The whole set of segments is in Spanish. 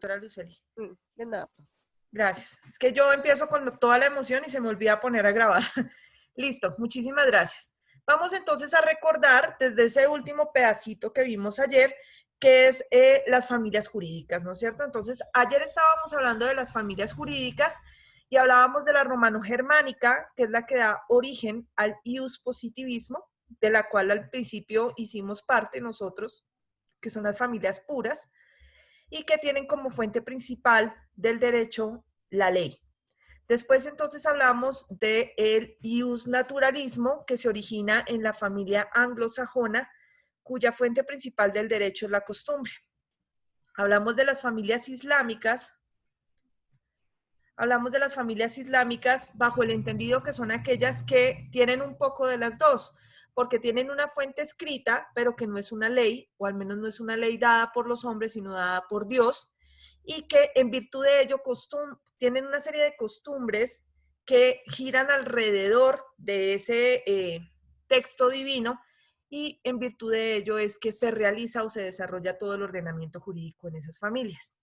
doctora Luceli. De nada. Gracias. Es que yo empiezo con toda la emoción y se me olvida poner a grabar. Listo, muchísimas gracias. Vamos entonces a recordar desde ese último pedacito que vimos ayer, que es las familias jurídicas, ¿no es cierto? Entonces, ayer estábamos hablando de las familias jurídicas y hablábamos de la romano-germánica, que es la que da origen al ius positivismo, de la cual al principio hicimos parte nosotros, que son las familias puras, y que tienen como fuente principal del derecho la ley. Después entonces hablamos del ius naturalismo, que se origina en la familia anglosajona, cuya fuente principal del derecho es la costumbre. Hablamos de las familias islámicas. Hablamos de las familias islámicas bajo el entendido que son aquellas que tienen un poco de las dos, porque tienen una fuente escrita, pero que no es una ley, o al menos no es una ley dada por los hombres, sino dada por Dios, y que en virtud de ello tienen una serie de costumbres que giran alrededor de ese texto divino, y en virtud de ello es que se realiza o se desarrolla todo el ordenamiento jurídico en esas familias.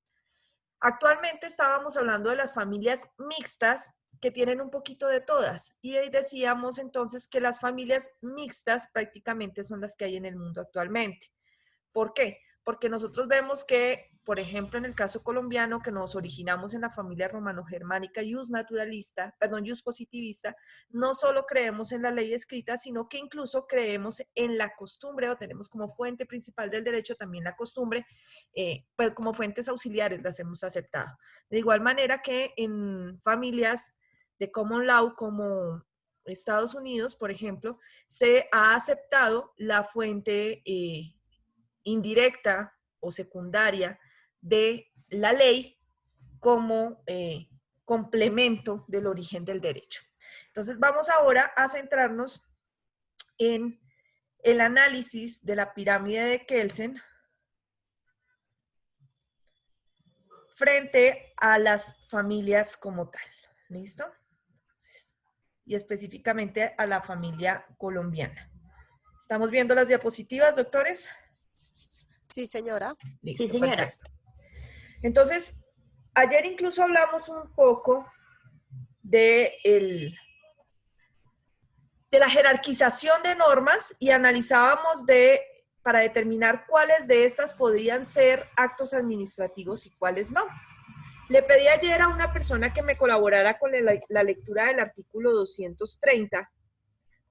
Actualmente estábamos hablando de las familias mixtas que tienen un poquito de todas, y ahí decíamos entonces que las familias mixtas prácticamente son las que hay en el mundo actualmente. ¿Por qué? Porque nosotros vemos que, por ejemplo, en el caso colombiano, que nos originamos en la familia romano-germánica ius naturalista, perdón, ius positivista, no solo creemos en la ley escrita, sino que incluso creemos en la costumbre, o tenemos como fuente principal del derecho también la costumbre, pero como fuentes auxiliares las hemos aceptado. De igual manera que en familias de common law como Estados Unidos, por ejemplo, se ha aceptado la fuente indirecta o secundaria de la ley como complemento del origen del derecho. Entonces vamos ahora a centrarnos en el análisis de la pirámide de Kelsen frente a las familias como tal. ¿Listo? Entonces, y específicamente a la familia colombiana. ¿Estamos viendo las diapositivas, doctores? Sí, señora. Listo, Sí, señora. perfecto. Entonces, ayer incluso hablamos un poco de la jerarquización de normas y analizábamos para determinar cuáles de estas podrían ser actos administrativos y cuáles no. Le pedí ayer a una persona que me colaborara con la lectura del artículo 230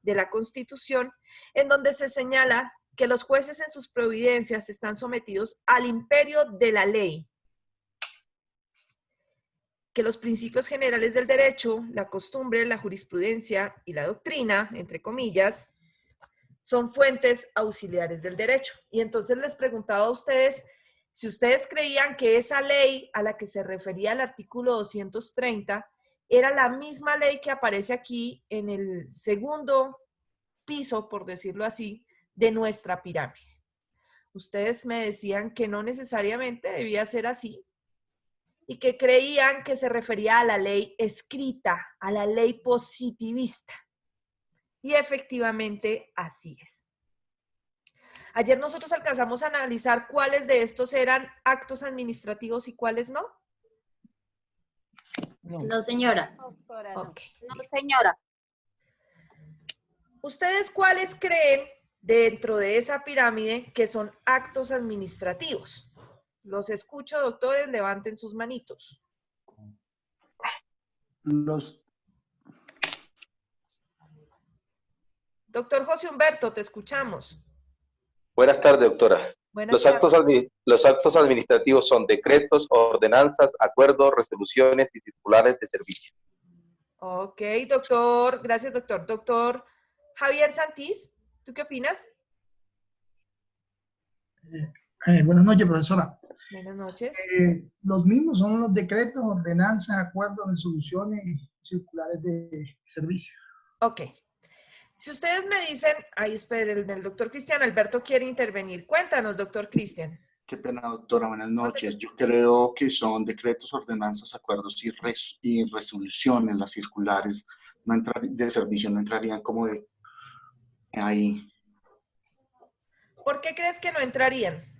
de la Constitución, en donde se señala que los jueces en sus providencias están sometidos al imperio de la ley, que los principios generales del derecho, la costumbre, la jurisprudencia y la doctrina, entre comillas, son fuentes auxiliares del derecho. Y entonces les preguntaba a ustedes si ustedes creían que esa ley a la que se refería el artículo 230 era la misma ley que aparece aquí en el segundo piso, por decirlo así, de nuestra pirámide. Ustedes me decían que no necesariamente debía ser así y que creían que se refería a la ley escrita, a la ley positivista. Y efectivamente así es. Ayer nosotros alcanzamos a analizar cuáles de estos eran actos administrativos y cuáles no. No, señora. Doctora, no. Ok. No, señora. ¿Ustedes cuáles creen dentro de esa pirámide que son actos administrativos? Los escucho, doctores, levanten sus manitos. Doctor José Humberto, te escuchamos. Buenas tardes, doctora. Buenas tardes. Los actos administrativos son decretos, ordenanzas, acuerdos, resoluciones y circulares de servicio. Ok, doctor. Gracias, doctor. Doctor Javier Santís, ¿tú qué opinas? Buenas noches, profesora. Buenas noches. Los mismos son los decretos, ordenanzas, acuerdos, resoluciones y circulares de servicio. Ok. Si ustedes me dicen, ay, esperen, el doctor Cristian Alberto quiere intervenir. Cuéntanos, doctor Cristian. Qué pena, doctora. Buenas noches. Yo creo que son decretos, ordenanzas, acuerdos y resoluciones. Las circulares de servicio no entrarían como de ahí. ¿Por qué crees que no entrarían?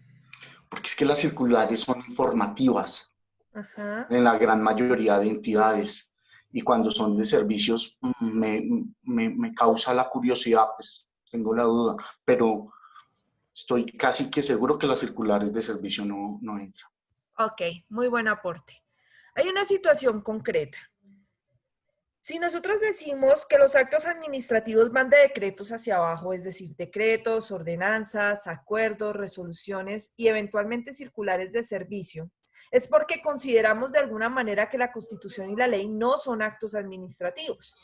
Porque es que las circulares son informativas. Ajá. en la gran mayoría de entidades. Y cuando son de servicios, me causa la curiosidad, pues tengo la duda, pero estoy casi que seguro que las circulares de servicio no entran. Ok, muy buen aporte. Hay una situación concreta. Si nosotros decimos que los actos administrativos van de decretos hacia abajo, es decir, decretos, ordenanzas, acuerdos, resoluciones y eventualmente circulares de servicio, es porque consideramos de alguna manera que la Constitución y la ley no son actos administrativos.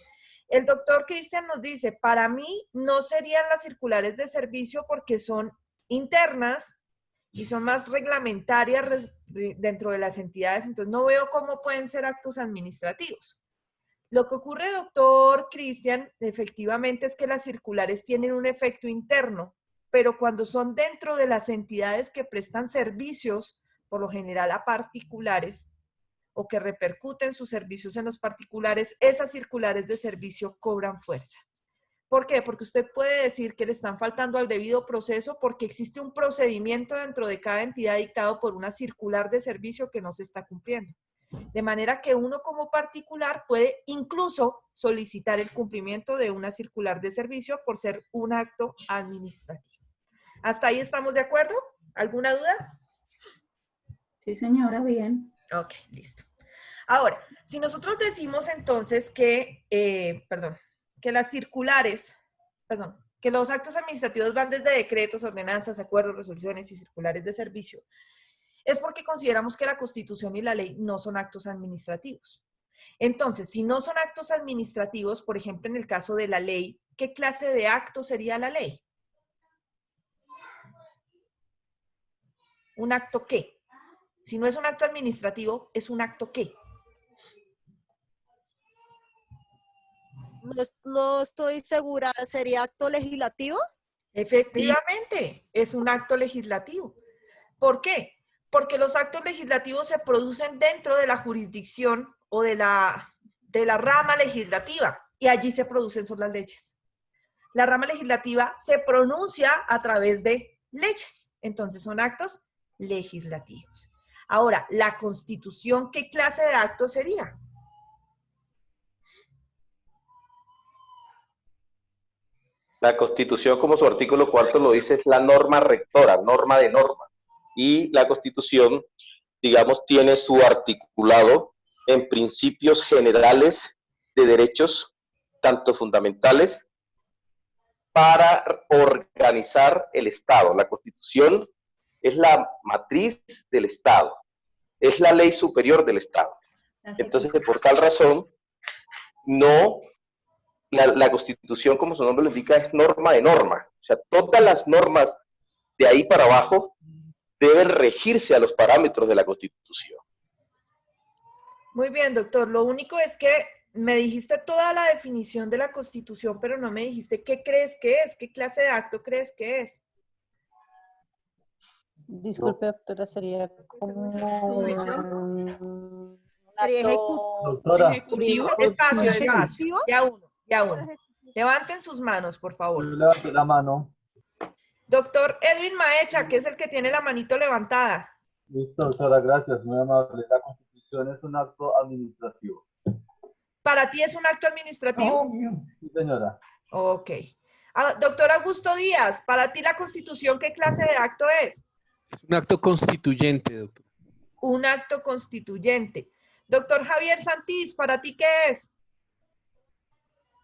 El doctor Cristian nos dice, para mí no serían las circulares de servicio porque son internas y son más reglamentarias dentro de las entidades, entonces no veo cómo pueden ser actos administrativos. Lo que ocurre, doctor Cristian, efectivamente es que las circulares tienen un efecto interno, pero cuando son dentro de las entidades que prestan servicios, por lo general a particulares, o que repercuten sus servicios en los particulares, esas circulares de servicio cobran fuerza. ¿Por qué? Porque usted puede decir que le están faltando al debido proceso porque existe un procedimiento dentro de cada entidad dictado por una circular de servicio que no se está cumpliendo. De manera que uno como particular puede incluso solicitar el cumplimiento de una circular de servicio por ser un acto administrativo. ¿Hasta ahí estamos de acuerdo? ¿Alguna duda? Sí, señora, bien. Ok, listo. Ahora, si nosotros decimos entonces que, que las circulares, que los actos administrativos van desde decretos, ordenanzas, acuerdos, resoluciones y circulares de servicio, es porque consideramos que la Constitución y la ley no son actos administrativos. Entonces, si no son actos administrativos, por ejemplo, en el caso de la ley, ¿qué clase de acto sería la ley? ¿Un acto qué? Si no es un acto administrativo, ¿es un acto qué? No estoy segura, ¿sería acto legislativo? Efectivamente, es un acto legislativo. ¿Por qué? Porque los actos legislativos se producen dentro de la jurisdicción o de la rama legislativa y allí se producen son las leyes. La rama legislativa se pronuncia a través de leyes, entonces son actos legislativos. Ahora, la Constitución, ¿qué clase de acto sería? La Constitución, como su artículo 4 lo dice, es la norma rectora, norma de norma. Y la Constitución, digamos, tiene su articulado en principios generales de derechos, tanto fundamentales, para organizar el Estado. La Constitución es la matriz del Estado, es la ley superior del Estado. Entonces, por tal razón, no... La Constitución, como su nombre lo indica, es norma de norma. O sea, todas las normas de ahí para abajo deben regirse a los parámetros de la Constitución. Muy bien, doctor. Lo único es que me dijiste toda la definición de la Constitución, pero no me dijiste qué crees que es, qué clase de acto crees que es. Disculpe, doctora, sería como ¿Sería Doctora, Ejecutivo. Espacio, ejecutivo? ya uno. Levanten sus manos, por yo favor. levanto la mano. Doctor Edwin Maecha, que es el que tiene la manito levantada. Listo, doctora, gracias, muy amable. La Constitución es un acto administrativo. ¿Para ti es un acto administrativo? Obvio. Sí, señora. Ok. Doctor Augusto Díaz, ¿para ti la Constitución qué clase de acto es? Es un acto constituyente, doctor. Un acto constituyente. Doctor Javier Santís, ¿para ti qué es?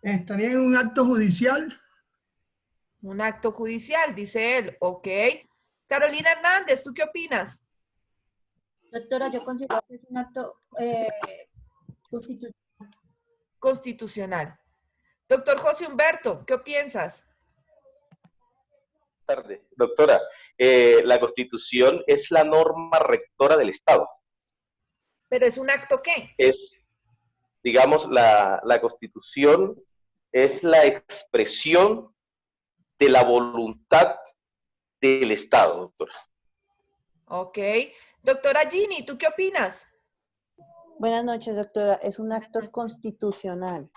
Estaría en un acto judicial. Un acto judicial, dice él. Ok. Carolina Hernández, ¿tú qué opinas? Doctora, yo considero que es un acto constitucional. Constitucional. Doctor José Humberto, ¿qué piensas? Tarde. Doctora, la Constitución es la norma rectora del Estado. ¿Pero es un acto qué? Es, digamos, la Constitución es la expresión de la voluntad del Estado, doctora. Ok. Doctora Gini, ¿tú qué opinas? Buenas noches, doctora. Es un acto constitucional.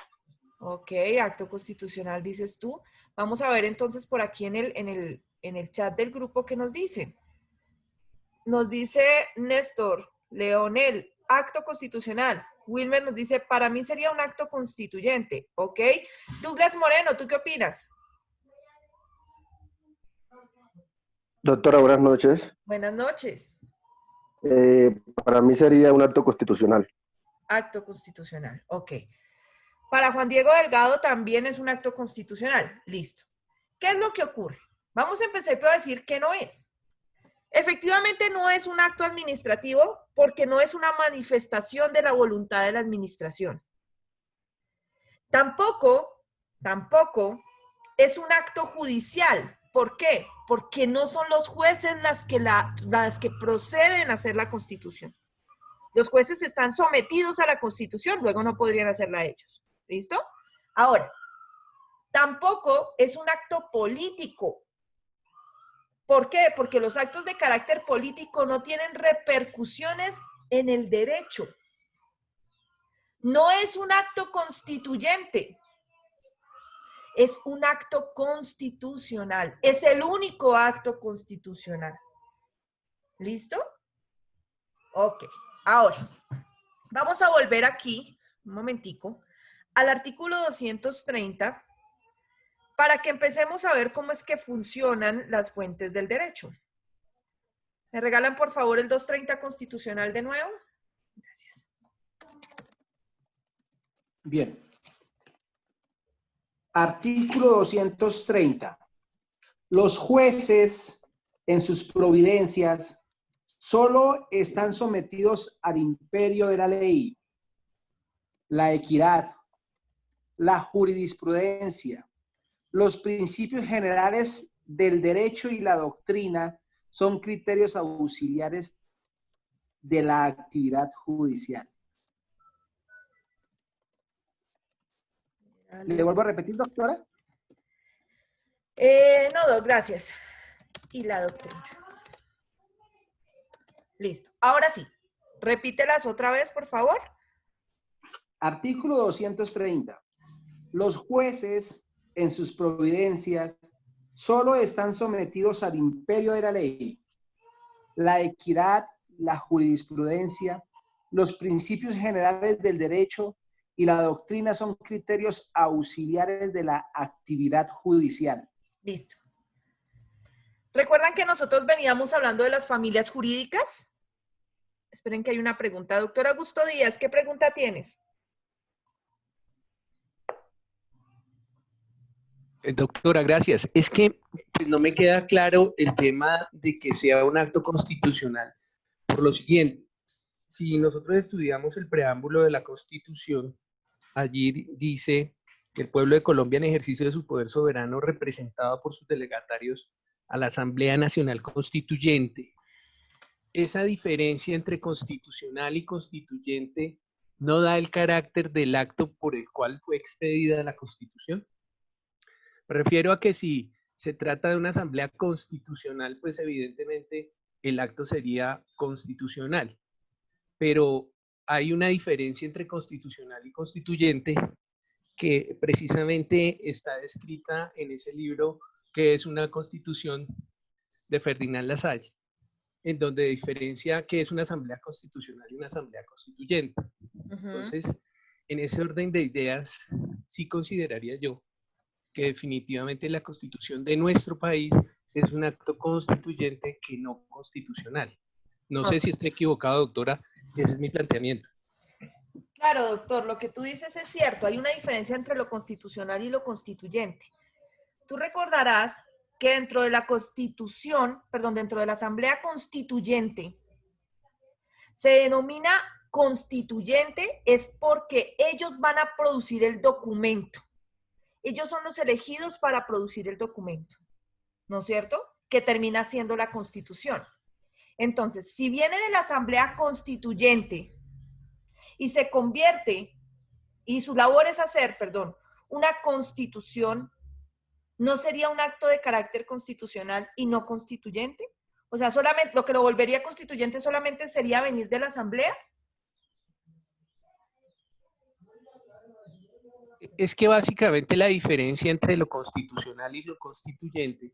Ok, acto constitucional, dices tú. Vamos a ver entonces por aquí en el chat del grupo qué nos dicen. Nos dice Néstor Leonel, acto constitucional. Wilmer nos dice, para mí sería un acto constituyente, ¿ok? Douglas Moreno, ¿tú qué opinas? Doctora, buenas noches. Buenas noches. Para mí sería un acto constitucional. Acto constitucional, ok. Para Juan Diego Delgado también es un acto constitucional. Listo. ¿Qué es lo que ocurre? Vamos a empezar por decir que no es. Efectivamente no es un acto administrativo porque no es una manifestación de la voluntad de la administración. Tampoco es un acto judicial. ¿Por qué? Porque no son los jueces las que proceden a hacer la Constitución. Los jueces están sometidos a la Constitución, luego no podrían hacerla ellos. ¿Listo? Ahora, tampoco es un acto político. ¿Por qué? Porque los actos de carácter político no tienen repercusiones en el derecho. No es un acto constituyente. Es un acto constitucional. Es el único acto constitucional. ¿Listo? Ok. Ahora, vamos a volver aquí, un momentico, al artículo 230 para que empecemos a ver cómo es que funcionan las fuentes del derecho. ¿Me regalan, por favor, el 230 constitucional de nuevo? Gracias. Bien. Artículo 230. Los jueces, en sus providencias, solo están sometidos al imperio de la ley, la equidad, la jurisprudencia, los principios generales del derecho y la doctrina son criterios auxiliares de la actividad judicial. ¿Le vuelvo a repetir, doctora? No, gracias. Y la doctrina. Listo. Ahora sí. Repítelas otra vez, por favor. Artículo 230. Los jueces, en sus providencias, solo están sometidos al imperio de la ley, la equidad, la jurisprudencia, los principios generales del derecho y la doctrina son criterios auxiliares de la actividad judicial. Listo. ¿Recuerdan que nosotros veníamos hablando de las familias jurídicas? Esperen que hay una pregunta. Doctor Augusto Díaz, ¿qué pregunta tienes? Doctora, gracias. Es que pues, no me queda claro el tema de que sea un acto constitucional. Por lo siguiente, si nosotros estudiamos el preámbulo de la Constitución, allí dice que el pueblo de Colombia en ejercicio de su poder soberano representado por sus delegatarios a la Asamblea Nacional Constituyente. Esa diferencia entre constitucional y constituyente no da el carácter del acto por el cual fue expedida la Constitución. Me refiero a que si se trata de una asamblea constitucional, pues evidentemente el acto sería constitucional. Pero hay una diferencia entre constitucional y constituyente que precisamente está descrita en ese libro que es una constitución de Ferdinand Lasalle, en donde diferencia qué es una asamblea constitucional y una asamblea constituyente. Entonces, en ese orden de ideas, sí consideraría yo que definitivamente la constitución de nuestro país es un acto constituyente que no constitucional. No sé si estoy equivocado, doctora, ese es mi planteamiento. Claro, doctor, lo que tú dices es cierto, hay una diferencia entre lo constitucional y lo constituyente. Tú recordarás que dentro de la Constitución, perdón, dentro de la Asamblea Constituyente, se denomina constituyente es porque ellos van a producir el documento. Ellos son los elegidos para producir el documento, ¿no es cierto? Que termina siendo la Constitución. Entonces, si viene de la Asamblea Constituyente y se convierte, y su labor es hacer, perdón, una constitución, ¿no sería un acto de carácter constitucional y no constituyente? O sea, solamente lo que lo volvería constituyente solamente sería venir de la Asamblea. Es que básicamente la diferencia entre lo constitucional y lo constituyente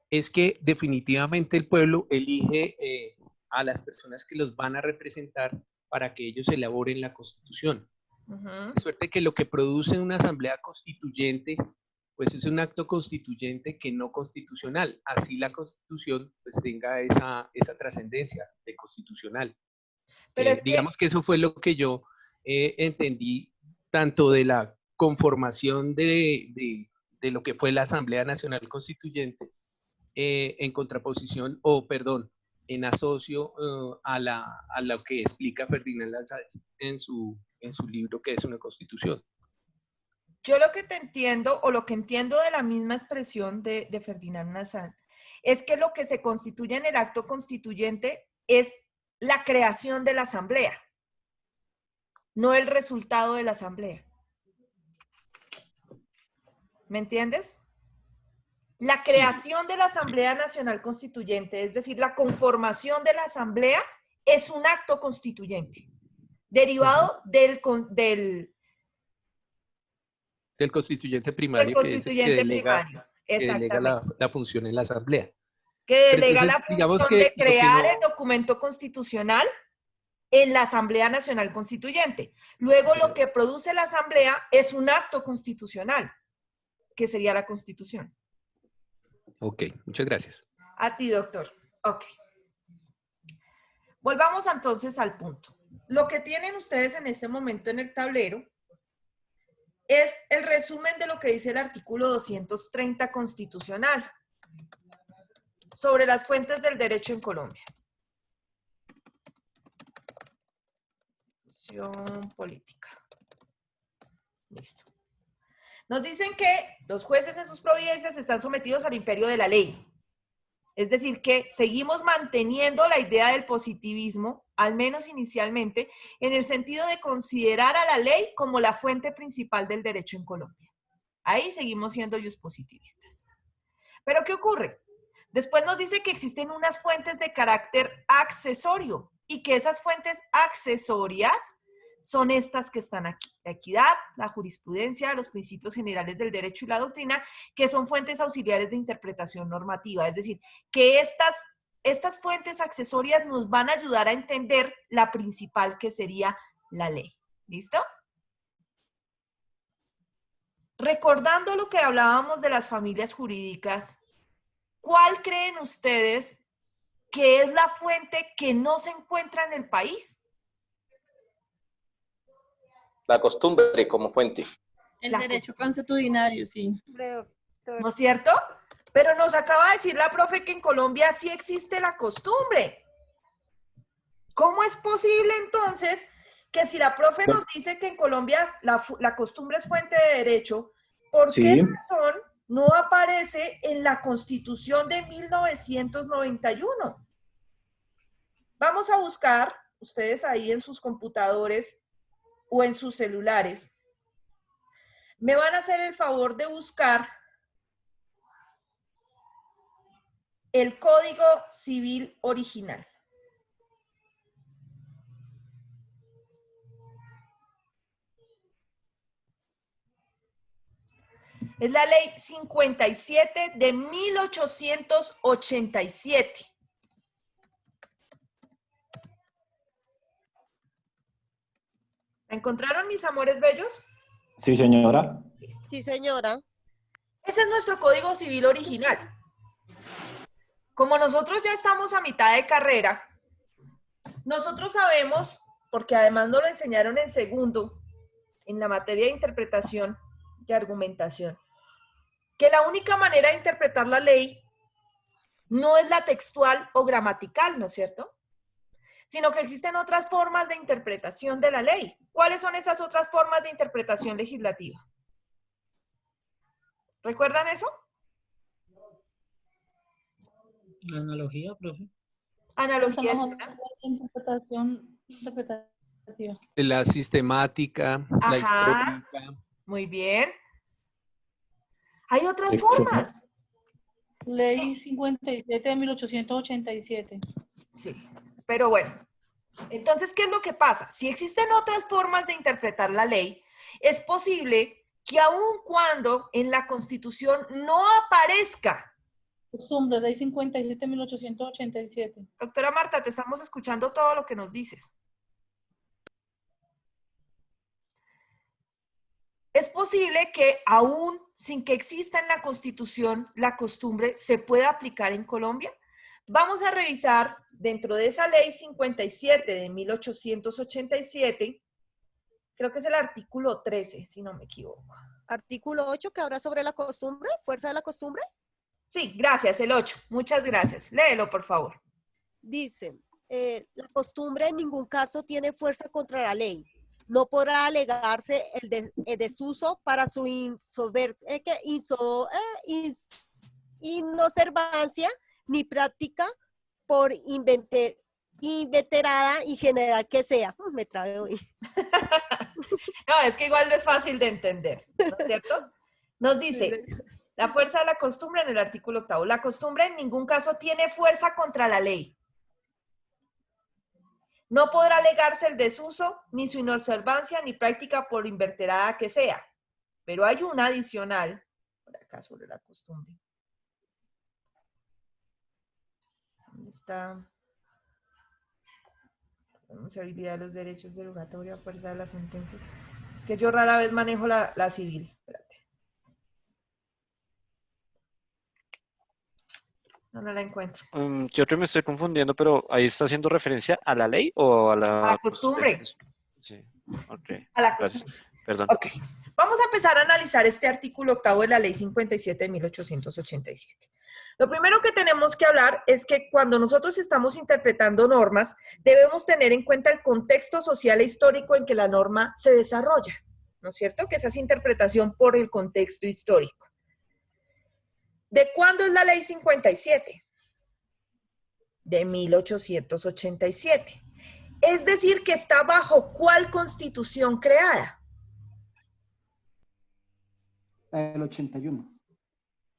es que definitivamente el pueblo elige a las personas que los van a representar para que ellos elaboren la Constitución. Ujú. De suerte que lo que produce una asamblea constituyente, pues es un acto constituyente que no constitucional. Así la Constitución pues tenga esa trascendencia de constitucional. Pero es que, Digamos que eso fue lo que yo entendí tanto de la conformación de lo que fue la Asamblea Nacional Constituyente en contraposición, o perdón, en asocio a lo que explica Ferdinand Lassalle en su libro que es una constitución. yo lo que te entiendo, o lo que entiendo de la misma expresión de Ferdinand Lassalle, es que lo que se constituye en el acto constituyente es la creación de la asamblea, no el resultado de la asamblea. ¿Me entiendes? La creación de la Asamblea Nacional Constituyente, es decir, la conformación de la asamblea, es un acto constituyente, derivado del Constituyente primario, constituyente que delega, primario. que delega Exactamente. la función en la asamblea. Que Pero delega entonces, la digamos función que de lo que crear no- el documento constitucional en la Asamblea Nacional Constituyente. Luego lo que produce la asamblea es un acto constitucional, que sería la Constitución. Ok, muchas gracias. A ti, doctor. Ok. Volvamos entonces al punto. Lo que tienen ustedes en este momento en el tablero es el resumen de lo que dice el artículo 230 constitucional sobre las fuentes del derecho en Colombia. Constitución política. Listo. Nos dicen que los jueces en sus providencias están sometidos al imperio de la ley. Es decir, que seguimos manteniendo la idea del positivismo, al menos inicialmente, en el sentido de considerar a la ley como la fuente principal del derecho en Colombia. Ahí seguimos siendo positivistas. Pero ¿qué ocurre? Después nos dice que existen unas fuentes de carácter accesorio y que esas fuentes accesorias son estas que están aquí: la equidad, la jurisprudencia, los principios generales del derecho y la doctrina, que son fuentes auxiliares de interpretación normativa. Es decir, que estas fuentes accesorias nos van a ayudar a entender la principal, que sería la ley. ¿Listo? Recordando lo que hablábamos de las familias jurídicas, ¿cuál creen ustedes que es la fuente que no se encuentra en el país? La costumbre como fuente. El derecho consuetudinario, sí. ¿No es cierto? Pero nos acaba de decir la profe que en Colombia sí existe la costumbre. ¿Cómo es posible entonces que si la profe nos dice que en Colombia la costumbre es fuente de derecho, ¿por qué razón no aparece en la Constitución de 1991? Vamos a buscar, ustedes ahí en sus computadores o en sus celulares, me van a hacer el favor de buscar el Código Civil original. Es la ley 57 de 1887. ¿La encontraron, mis amores bellos? Sí, señora. Sí, señora. Ese es nuestro Código Civil original. Como nosotros ya estamos a mitad de carrera, nosotros sabemos, porque además nos lo enseñaron en segundo, en la materia de interpretación y argumentación, que la única manera de interpretar la ley no es la textual o gramatical, ¿no es cierto? Sino que existen otras formas de interpretación de la ley. ¿Cuáles son esas otras formas de interpretación legislativa? ¿Recuerdan eso? La analogía, profe. Analogía es Estamos una. hablando de interpretación interpretativa. La sistemática, la Ajá. histórica. Muy bien. Hay otras formas. Ley 57 de 1887. Sí, pero bueno. Entonces, ¿qué es lo que pasa? Si existen otras formas de interpretar la ley, es posible que aun cuando en la Constitución no aparezca. Costumbre, ley 57 de 1887. Doctora Marta, te estamos escuchando todo lo que nos dices. es posible que aún sin que exista en la Constitución la costumbre se pueda aplicar en Colombia. Vamos a revisar dentro de esa ley 57 de 1887, creo que es el artículo 13, si no me equivoco. Artículo 8 que habla sobre la costumbre, fuerza de la costumbre. Sí, gracias, el 8. Muchas gracias. Léelo, por favor. Dice, la costumbre en ningún caso tiene fuerza contra la ley. No podrá alegarse el desuso para su inobservancia ni práctica por inveterada y general que sea. Me trabé hoy. No, es que igual no es fácil de entender, ¿no es cierto? Nos dice, la fuerza de la costumbre en el artículo 8. La costumbre en ningún caso tiene fuerza contra la ley. No podrá alegarse el desuso, ni su inobservancia, ni práctica por inveterada que sea. Pero hay una adicional, por acá sobre la costumbre. ¿Dónde está? Responsabilidad de los derechos derogatoria, fuerza de la sentencia. Es que yo rara vez manejo la civil. Espérate. No la encuentro. Yo creo que me estoy confundiendo, pero ¿ahí está haciendo referencia a la ley o a la costumbre? Sí, ok. A la Gracias. costumbre. Perdón. Ok. Vamos a empezar a analizar este artículo 8 de la ley 57 de 1887. Lo primero que tenemos que hablar es que cuando nosotros estamos interpretando normas, debemos tener en cuenta el contexto social e histórico en que la norma se desarrolla, ¿no es cierto? Que esa es interpretación por el contexto histórico. ¿De cuándo es la ley 57? De 1887. Es decir, que está bajo ¿cuál constitución creada? El 81.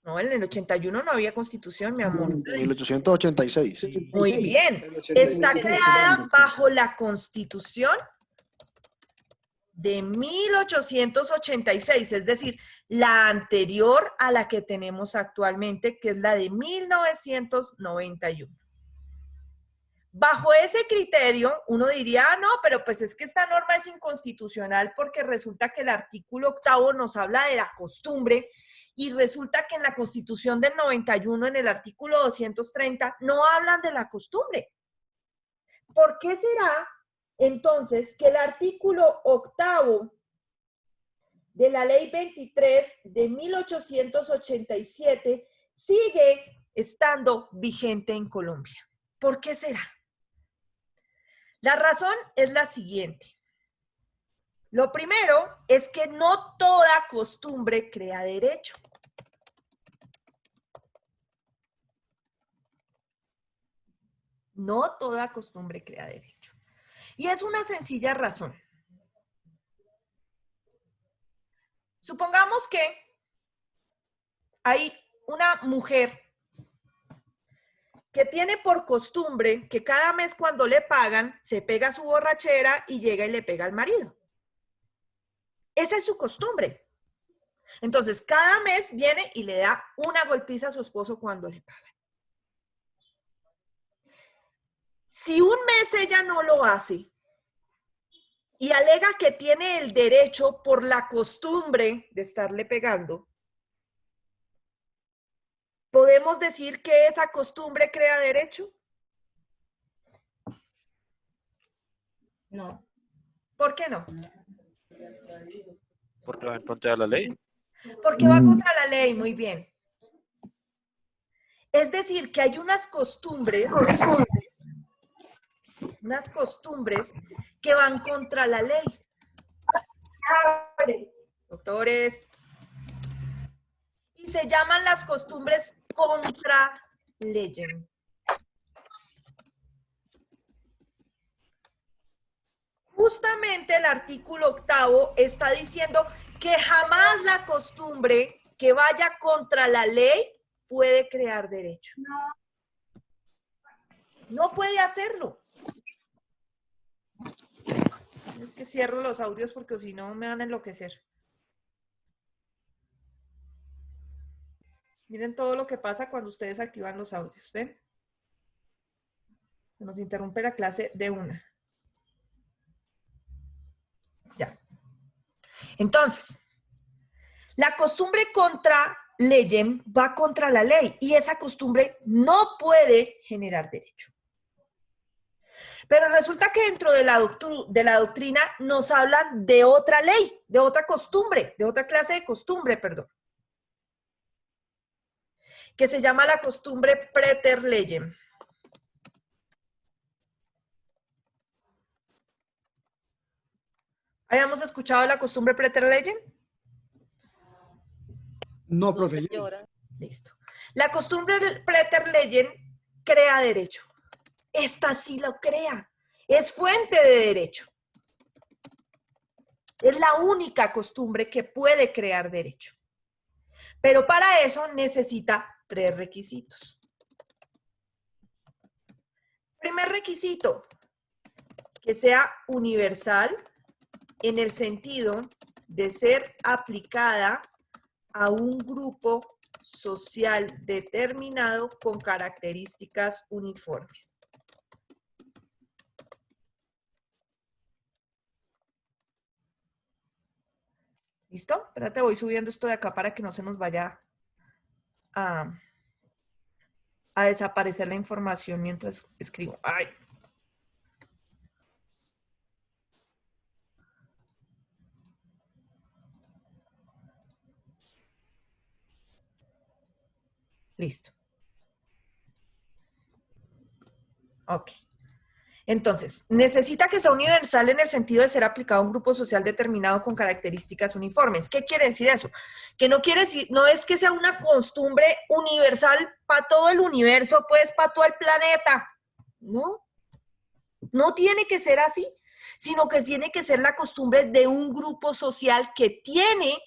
No, en el 81 no había constitución, mi amor. 1886. Muy bien. Está creada bajo la Constitución de 1886, es decir, la anterior a la que tenemos actualmente, que es la de 1991. Bajo ese criterio, uno diría, no, pero pues es que esta norma es inconstitucional porque resulta que el artículo 8 nos habla de la costumbre y resulta que en la Constitución del 91, en el artículo 230, no hablan de la costumbre. ¿Por qué será entonces que el artículo 8 de la ley 23 de 1887 sigue estando vigente en Colombia? ¿Por qué será? La razón es la siguiente. Lo primero es que no toda costumbre crea derecho. No toda costumbre crea derecho. Y es una sencilla razón. Supongamos que hay una mujer que tiene por costumbre que cada mes cuando le pagan, se pega su borrachera y llega y le pega al marido. Esa es su costumbre. Entonces, cada mes viene y le da una golpiza a su esposo cuando le pagan. Si un mes ella no lo hace y alega que tiene el derecho por la costumbre de estarle pegando, ¿podemos decir que esa costumbre crea derecho? No. ¿Por qué no? Porque va en contra de la ley. Porque va contra la ley, muy bien. Es decir, que hay unas costumbres que van contra la ley. Doctores. Y se llaman las costumbres contra leyes. Justamente el artículo 8 está diciendo que jamás la costumbre que vaya contra la ley puede crear derecho. No puede hacerlo. Es que cierro los audios porque si no me van a enloquecer. Miren todo lo que pasa cuando ustedes activan los audios, ¿ven? Se nos interrumpe la clase de una. Ya. Entonces, La costumbre contra legem va contra la ley y esa costumbre no puede generar derecho. Pero resulta que dentro de la doctrina nos hablan de otra ley, de otra costumbre, de otra clase de costumbre, perdón, que se llama la costumbre preter legem. ¿Habíamos escuchado la costumbre preter legem? No, profe. Señora. Listo. La costumbre preter legem crea derecho. Esta sí lo crea. Es fuente de derecho. Es la única costumbre que puede crear derecho. Pero para eso necesita 3 requisitos. Primer requisito, que sea universal en el sentido de ser aplicada a un grupo social determinado con características uniformes. ¿Listo? Espérate, voy subiendo esto de acá para que no se nos vaya a desaparecer la información mientras escribo. ¡Ay! Listo. Ok. Entonces, necesita que sea universal en el sentido de ser aplicado a un grupo social determinado con características uniformes. ¿Qué quiere decir eso? Que no quiere decir, no es que sea una costumbre universal para todo el universo, pues para todo el planeta. No. No tiene que ser así, sino que tiene que ser la costumbre de un grupo social que tiene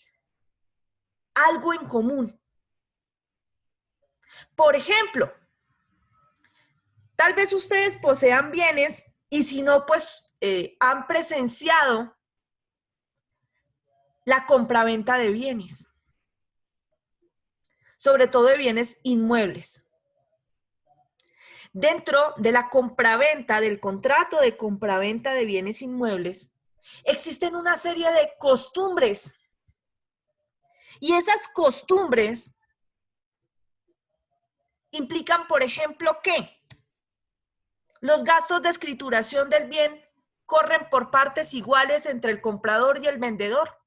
algo en común. Por ejemplo, tal vez ustedes posean bienes y si no, pues han presenciado la compraventa de bienes, sobre todo de bienes inmuebles. Dentro de la compraventa, del contrato de compraventa de bienes inmuebles, existen una serie de costumbres. Y esas costumbres implican, por ejemplo, que los gastos de escrituración del bien corren por partes iguales entre el comprador y el vendedor.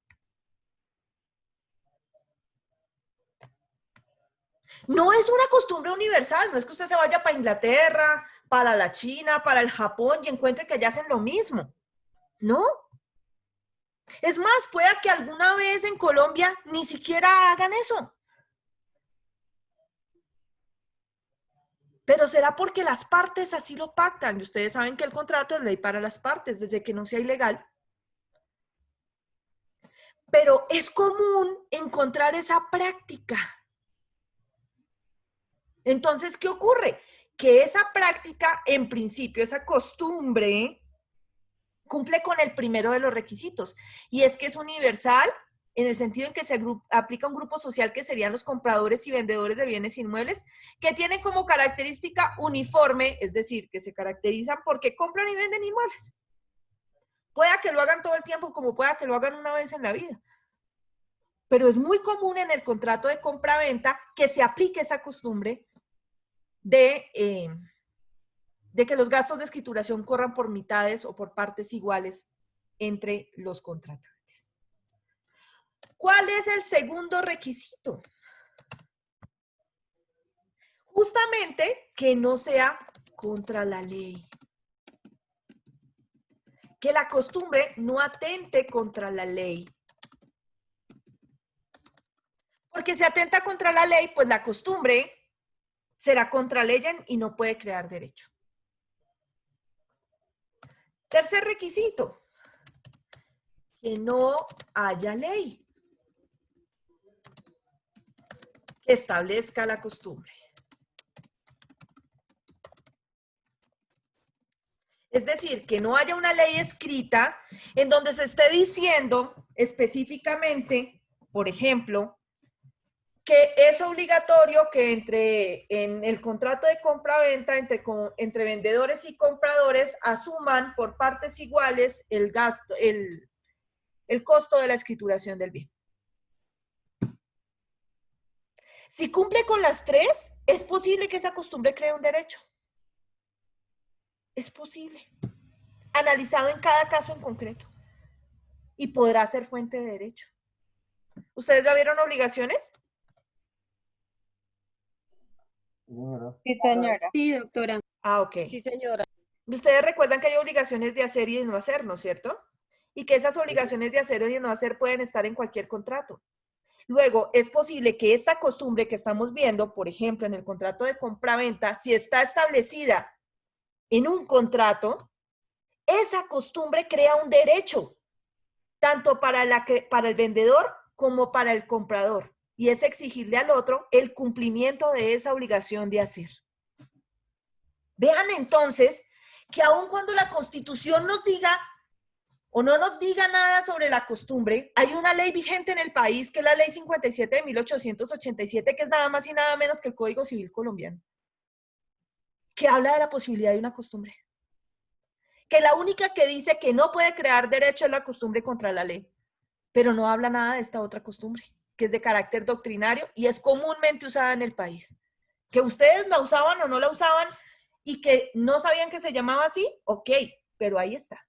No es una costumbre universal, no es que usted se vaya para Inglaterra, para la China, para el Japón y encuentre que allá hacen lo mismo. No. Es más, pueda que alguna vez en Colombia ni siquiera hagan eso. Pero será porque las partes así lo pactan. Y ustedes saben que el contrato es ley para las partes, desde que no sea ilegal. Pero es común encontrar esa práctica. Entonces, ¿qué ocurre? Que esa práctica, en principio, esa costumbre, cumple con el primero de los requisitos. Y es que es universal en el sentido en que se aplica a un grupo social que serían los compradores y vendedores de bienes inmuebles, que tienen como característica uniforme, es decir, que se caracterizan porque compran y venden inmuebles. Pueda que lo hagan todo el tiempo, como pueda que lo hagan una vez en la vida. Pero es muy común en el contrato de compra-venta que se aplique esa costumbre de que los gastos de escrituración corran por mitades o por partes iguales entre los contratantes. ¿Cuál es el segundo requisito? Justamente que no sea contra la ley. Que la costumbre no atente contra la ley. Porque si atenta contra la ley, pues la costumbre será contra ley y no puede crear derecho. Tercer requisito, que no haya ley que establezca la costumbre. Es decir, que no haya una ley escrita en donde se esté diciendo específicamente, por ejemplo, que es obligatorio que en el contrato de compra-venta entre vendedores y compradores asuman por partes iguales el costo de la escrituración del bien. Si cumple con las tres, es posible que esa costumbre cree un derecho. Es posible. Analizado en cada caso en concreto. Y podrá ser fuente de derecho. ¿Ustedes ya vieron obligaciones? Sí, señora. Sí, doctora. Ah, ok. Sí, señora. Ustedes recuerdan que hay obligaciones de hacer y de no hacer, ¿no es cierto? Y que esas obligaciones de hacer y de no hacer pueden estar en cualquier contrato. Luego, es posible que esta costumbre que estamos viendo, por ejemplo, en el contrato de compraventa, si está establecida en un contrato, esa costumbre crea un derecho, tanto para el vendedor como para el comprador, y es exigirle al otro el cumplimiento de esa obligación de hacer. Vean entonces que aun cuando la Constitución nos diga o no nos diga nada sobre la costumbre, hay una ley vigente en el país, que es la Ley 57 de 1887, que es nada más y nada menos que el Código Civil colombiano, que habla de la posibilidad de una costumbre. Que la única que dice que no puede crear derecho es la costumbre contra la ley, pero no habla nada de esta otra costumbre, que es de carácter doctrinario y es comúnmente usada en el país. Que ustedes la usaban o no la usaban y que no sabían que se llamaba así, ok, pero ahí está.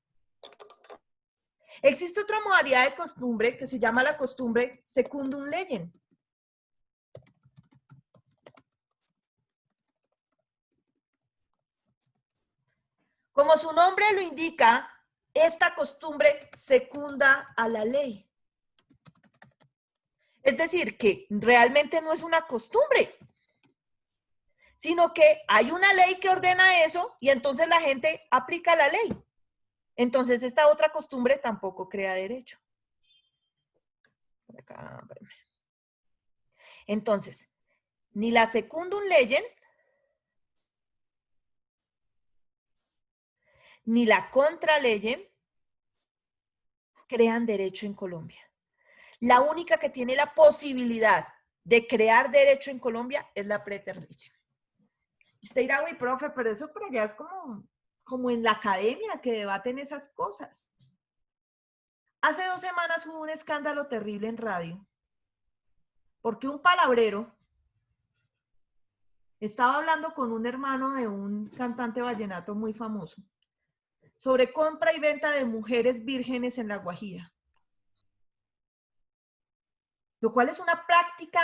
Existe otra modalidad de costumbre que se llama la costumbre secundum legem. Como su nombre lo indica, esta costumbre secunda a la ley. Es decir, que realmente no es una costumbre, sino que hay una ley que ordena eso y entonces la gente aplica la ley. Entonces, esta otra costumbre tampoco crea derecho. Por acá, entonces, ni la secundum legem, ni la contra legem crean derecho en Colombia. La única que tiene la posibilidad de crear derecho en Colombia es la preter legem. Usted dirá, uy, profe, pero eso por allá es como en la academia que debaten esas cosas. Hace 2 semanas hubo un escándalo terrible en radio, porque un palabrero estaba hablando con un hermano de un cantante vallenato muy famoso sobre compra y venta de mujeres vírgenes en La Guajira, lo cual es una práctica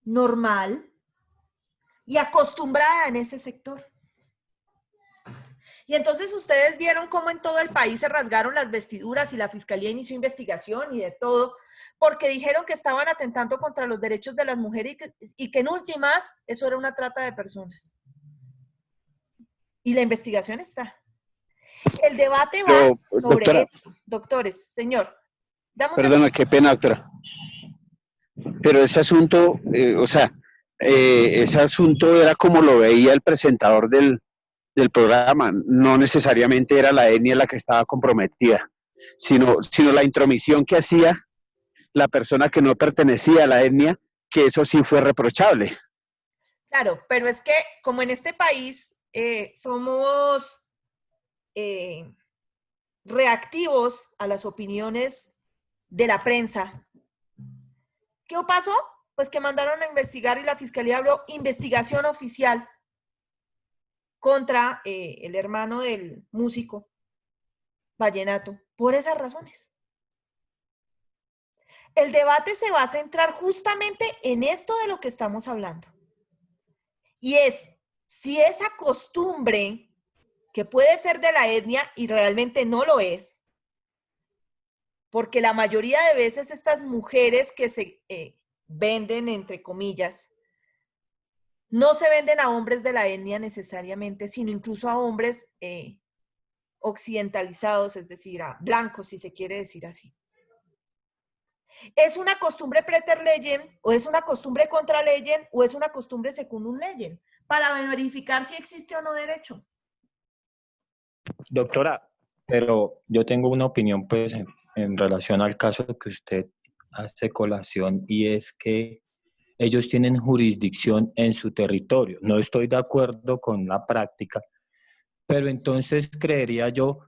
normal y acostumbrada en ese sector. Y entonces ustedes vieron cómo en todo el país se rasgaron las vestiduras y la fiscalía inició investigación y de todo, porque dijeron que estaban atentando contra los derechos de las mujeres y que en últimas eso era una trata de personas. Y la investigación está. El debate va sobre doctora, esto. Doctores, señor. Perdona, qué pena, doctora. Pero ese asunto, ese asunto era como lo veía el presentador del programa, no necesariamente era la etnia la que estaba comprometida, sino la intromisión que hacía la persona que no pertenecía a la etnia, que eso sí fue reprochable. Claro, pero es que como en este país somos reactivos a las opiniones de la prensa, ¿qué pasó? Pues que mandaron a investigar y la fiscalía abrió investigación oficial contra el hermano del músico vallenato, por esas razones. El debate se va a centrar justamente en esto de lo que estamos hablando. Y es si esa costumbre, que puede ser de la etnia y realmente no lo es, porque la mayoría de veces estas mujeres que se venden, entre comillas, no se venden a hombres de la etnia necesariamente, sino incluso a hombres occidentalizados, es decir, a blancos, si se quiere decir así. ¿Es una costumbre preter legem, o es una costumbre contra legem, o es una costumbre secundum legem? Para verificar si existe o no derecho. Doctora, pero yo tengo una opinión pues en relación al caso que usted hace colación, y es que ellos tienen jurisdicción en su territorio. No estoy de acuerdo con la práctica, pero entonces creería yo,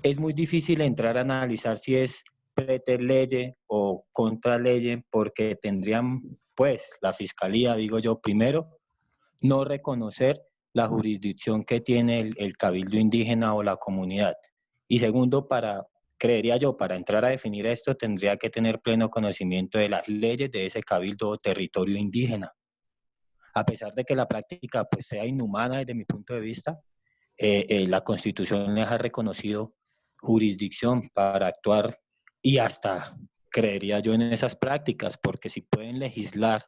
es muy difícil entrar a analizar si es preter lege o contra lege, porque tendrían pues la fiscalía, digo yo, primero, no reconocer la jurisdicción que tiene el cabildo indígena o la comunidad. Y segundo, creería yo, para entrar a definir esto, tendría que tener pleno conocimiento de las leyes de ese cabildo o territorio indígena. A pesar de que la práctica pues, sea inhumana desde mi punto de vista, la Constitución les ha reconocido jurisdicción para actuar y hasta creería yo en esas prácticas, porque si pueden legislar.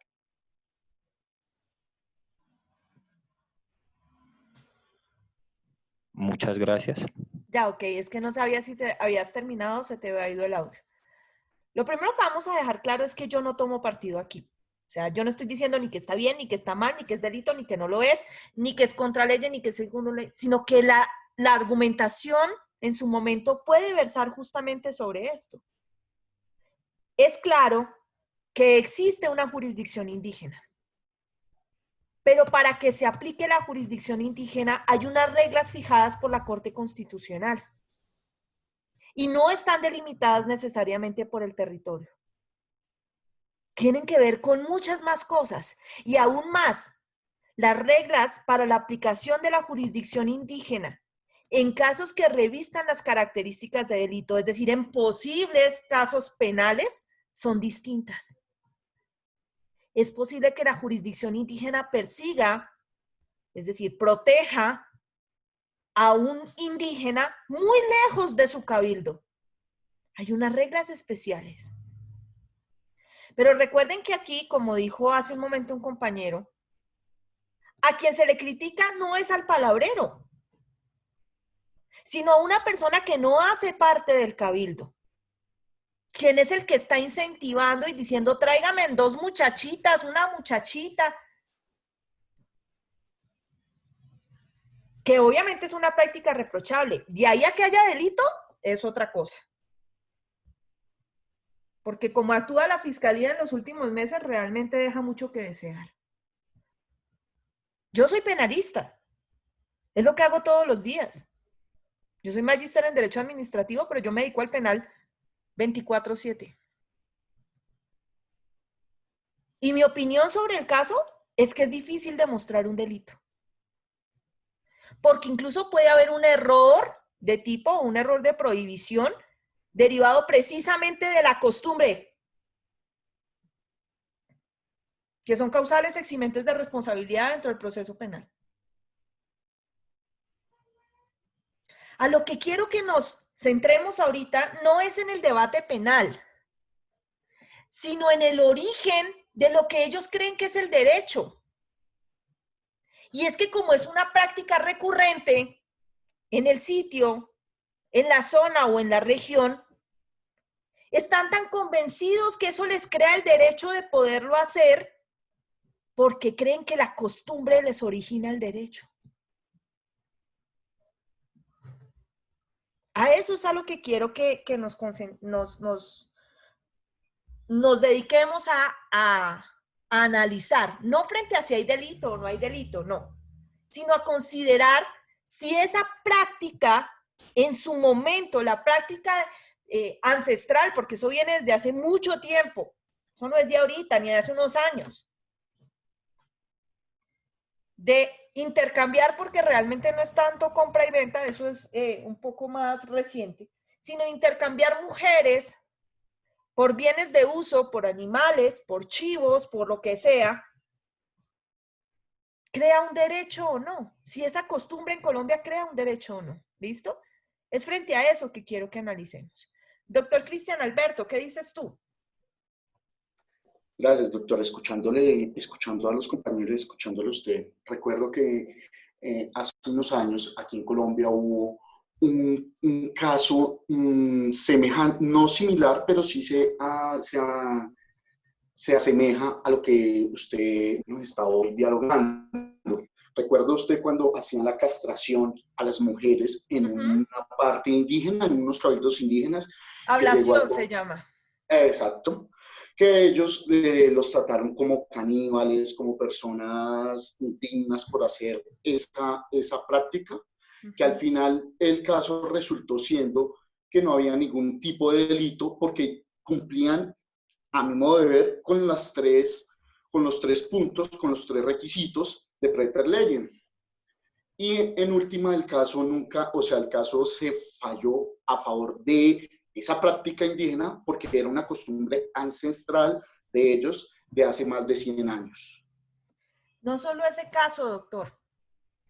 Muchas gracias. Ya, ok, es que no sabía si te habías terminado o se te había ido el audio. Lo primero que vamos a dejar claro es que yo no tomo partido aquí. O sea, yo no estoy diciendo ni que está bien, ni que está mal, ni que es delito, ni que no lo es, ni que es contra ley, ni que es según ley, sino que la argumentación en su momento puede versar justamente sobre esto. Es claro que existe una jurisdicción indígena, pero para que se aplique la jurisdicción indígena hay unas reglas fijadas por la Corte Constitucional y no están delimitadas necesariamente por el territorio. Tienen que ver con muchas más cosas y aún más, las reglas para la aplicación de la jurisdicción indígena en casos que revistan las características de delito, es decir, en posibles casos penales, son distintas. Es posible que la jurisdicción indígena persiga, es decir, proteja a un indígena muy lejos de su cabildo. Hay unas reglas especiales. Pero recuerden que aquí, como dijo hace un momento un compañero, a quien se le critica no es al palabrero, sino a una persona que no hace parte del cabildo. ¿Quién es el que está incentivando y diciendo, tráigame en 2 muchachitas, una muchachita? Que obviamente es una práctica reprochable. De ahí a que haya delito, es otra cosa. Porque como actúa la fiscalía en los últimos meses, realmente deja mucho que desear. Yo soy penalista. Es lo que hago todos los días. Yo soy magíster en Derecho Administrativo, pero yo me dedico al penal 24/7. Y mi opinión sobre el caso es que es difícil demostrar un delito. Porque incluso puede haber un error de tipo, un error de prohibición, derivado precisamente de la costumbre, que son causales eximentes de responsabilidad dentro del proceso penal. A lo que quiero que nos centremos ahorita no es en el debate penal, sino en el origen de lo que ellos creen que es el derecho. Y es que como es una práctica recurrente en el sitio, en la zona o en la región, están tan convencidos que eso les crea el derecho de poderlo hacer porque creen que la costumbre les origina el derecho. A eso es a lo que quiero que nos dediquemos a analizar, no frente a si hay delito o no hay delito, no, sino a considerar si esa práctica en su momento, la práctica ancestral, porque eso viene desde hace mucho tiempo, eso no es de ahorita ni de hace unos años, de intercambiar, porque realmente no es tanto compra y venta, eso es un poco más reciente, sino intercambiar mujeres por bienes de uso, por animales, por chivos, por lo que sea, ¿crea un derecho o no? Si esa costumbre en Colombia crea un derecho o no, ¿listo? Es frente a eso que quiero que analicemos. Doctor Cristian Alberto, ¿qué dices tú? Gracias, doctor. Escuchando a los compañeros, escuchándole a usted, recuerdo que hace unos años aquí en Colombia hubo un caso semejante, no similar, pero sí se asemeja a lo que usted nos está hoy dialogando. ¿Recuerda usted cuando hacían la castración a las mujeres en una parte indígena, en unos cabildos indígenas? Ablación se llama. Exacto. Que ellos los trataron como caníbales, como personas indignas por hacer esa práctica, que al final el caso resultó siendo que no había ningún tipo de delito porque cumplían, a mi modo de ver, con las 3 con los 3 puntos, con los 3 requisitos de Preter Legem. Y en última, el caso nunca, o sea, el caso se falló a favor de esa práctica indígena porque era una costumbre ancestral de ellos de hace más de 100 años. No solo ese caso, doctor.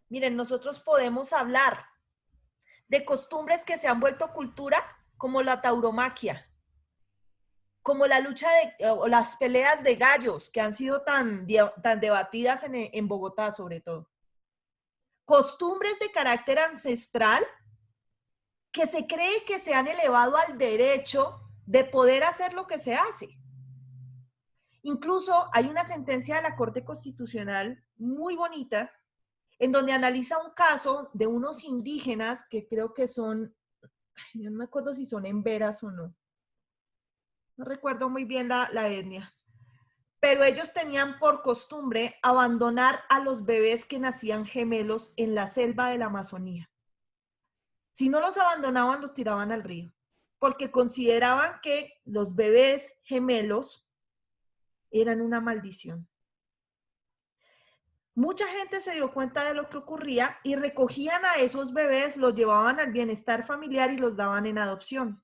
Miren, nosotros podemos hablar de costumbres que se han vuelto cultura, como la tauromaquia, como la lucha o las peleas de gallos, que han sido tan debatidas en Bogotá, sobre todo. Costumbres de carácter ancestral que se cree que se han elevado al derecho de poder hacer lo que se hace. Incluso hay una sentencia de la Corte Constitucional muy bonita en donde analiza un caso de unos indígenas que creo que son, yo no me acuerdo si son emberas o no. No recuerdo muy bien la etnia. Pero ellos tenían por costumbre abandonar a los bebés que nacían gemelos en la selva de la Amazonía. Si no los abandonaban, los tiraban al río, porque consideraban que los bebés gemelos eran una maldición. Mucha gente se dio cuenta de lo que ocurría y recogían a esos bebés, los llevaban al bienestar familiar y los daban en adopción.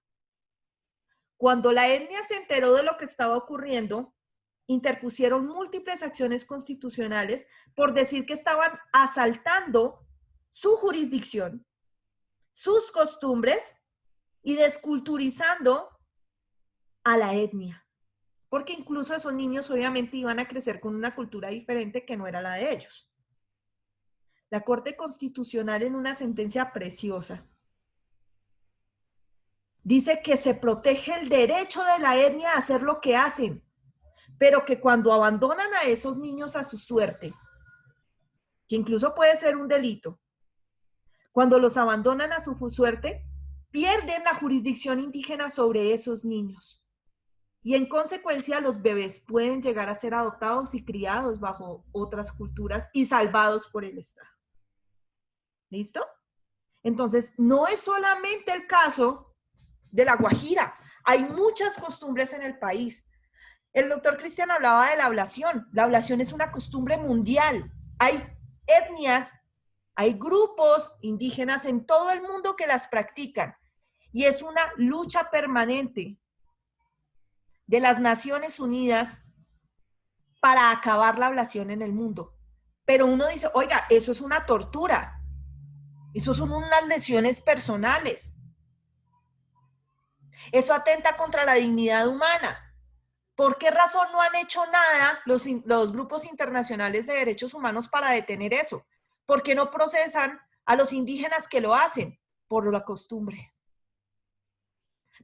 Cuando la etnia se enteró de lo que estaba ocurriendo, interpusieron múltiples acciones constitucionales por decir que estaban asaltando su jurisdicción, sus costumbres y desculturizando a la etnia. Porque incluso esos niños obviamente iban a crecer con una cultura diferente que no era la de ellos. La Corte Constitucional, en una sentencia preciosa, dice que se protege el derecho de la etnia a hacer lo que hacen, pero que cuando abandonan a esos niños a su suerte, que incluso puede ser un delito, cuando los abandonan a su suerte, pierden la jurisdicción indígena sobre esos niños. Y en consecuencia, los bebés pueden llegar a ser adoptados y criados bajo otras culturas y salvados por el Estado. ¿Listo? Entonces, no es solamente el caso de La Guajira. Hay muchas costumbres en el país. El doctor Cristian hablaba de la ablación. La ablación es una costumbre mundial. Hay etnias, hay grupos indígenas en todo el mundo que las practican. Y es una lucha permanente de las Naciones Unidas para acabar la ablación en el mundo. Pero uno dice, oiga, eso es una tortura. Eso son unas lesiones personales. Eso atenta contra la dignidad humana. ¿Por qué razón no han hecho nada los grupos internacionales de derechos humanos para detener eso? ¿Por qué no procesan a los indígenas que lo hacen? Por la costumbre.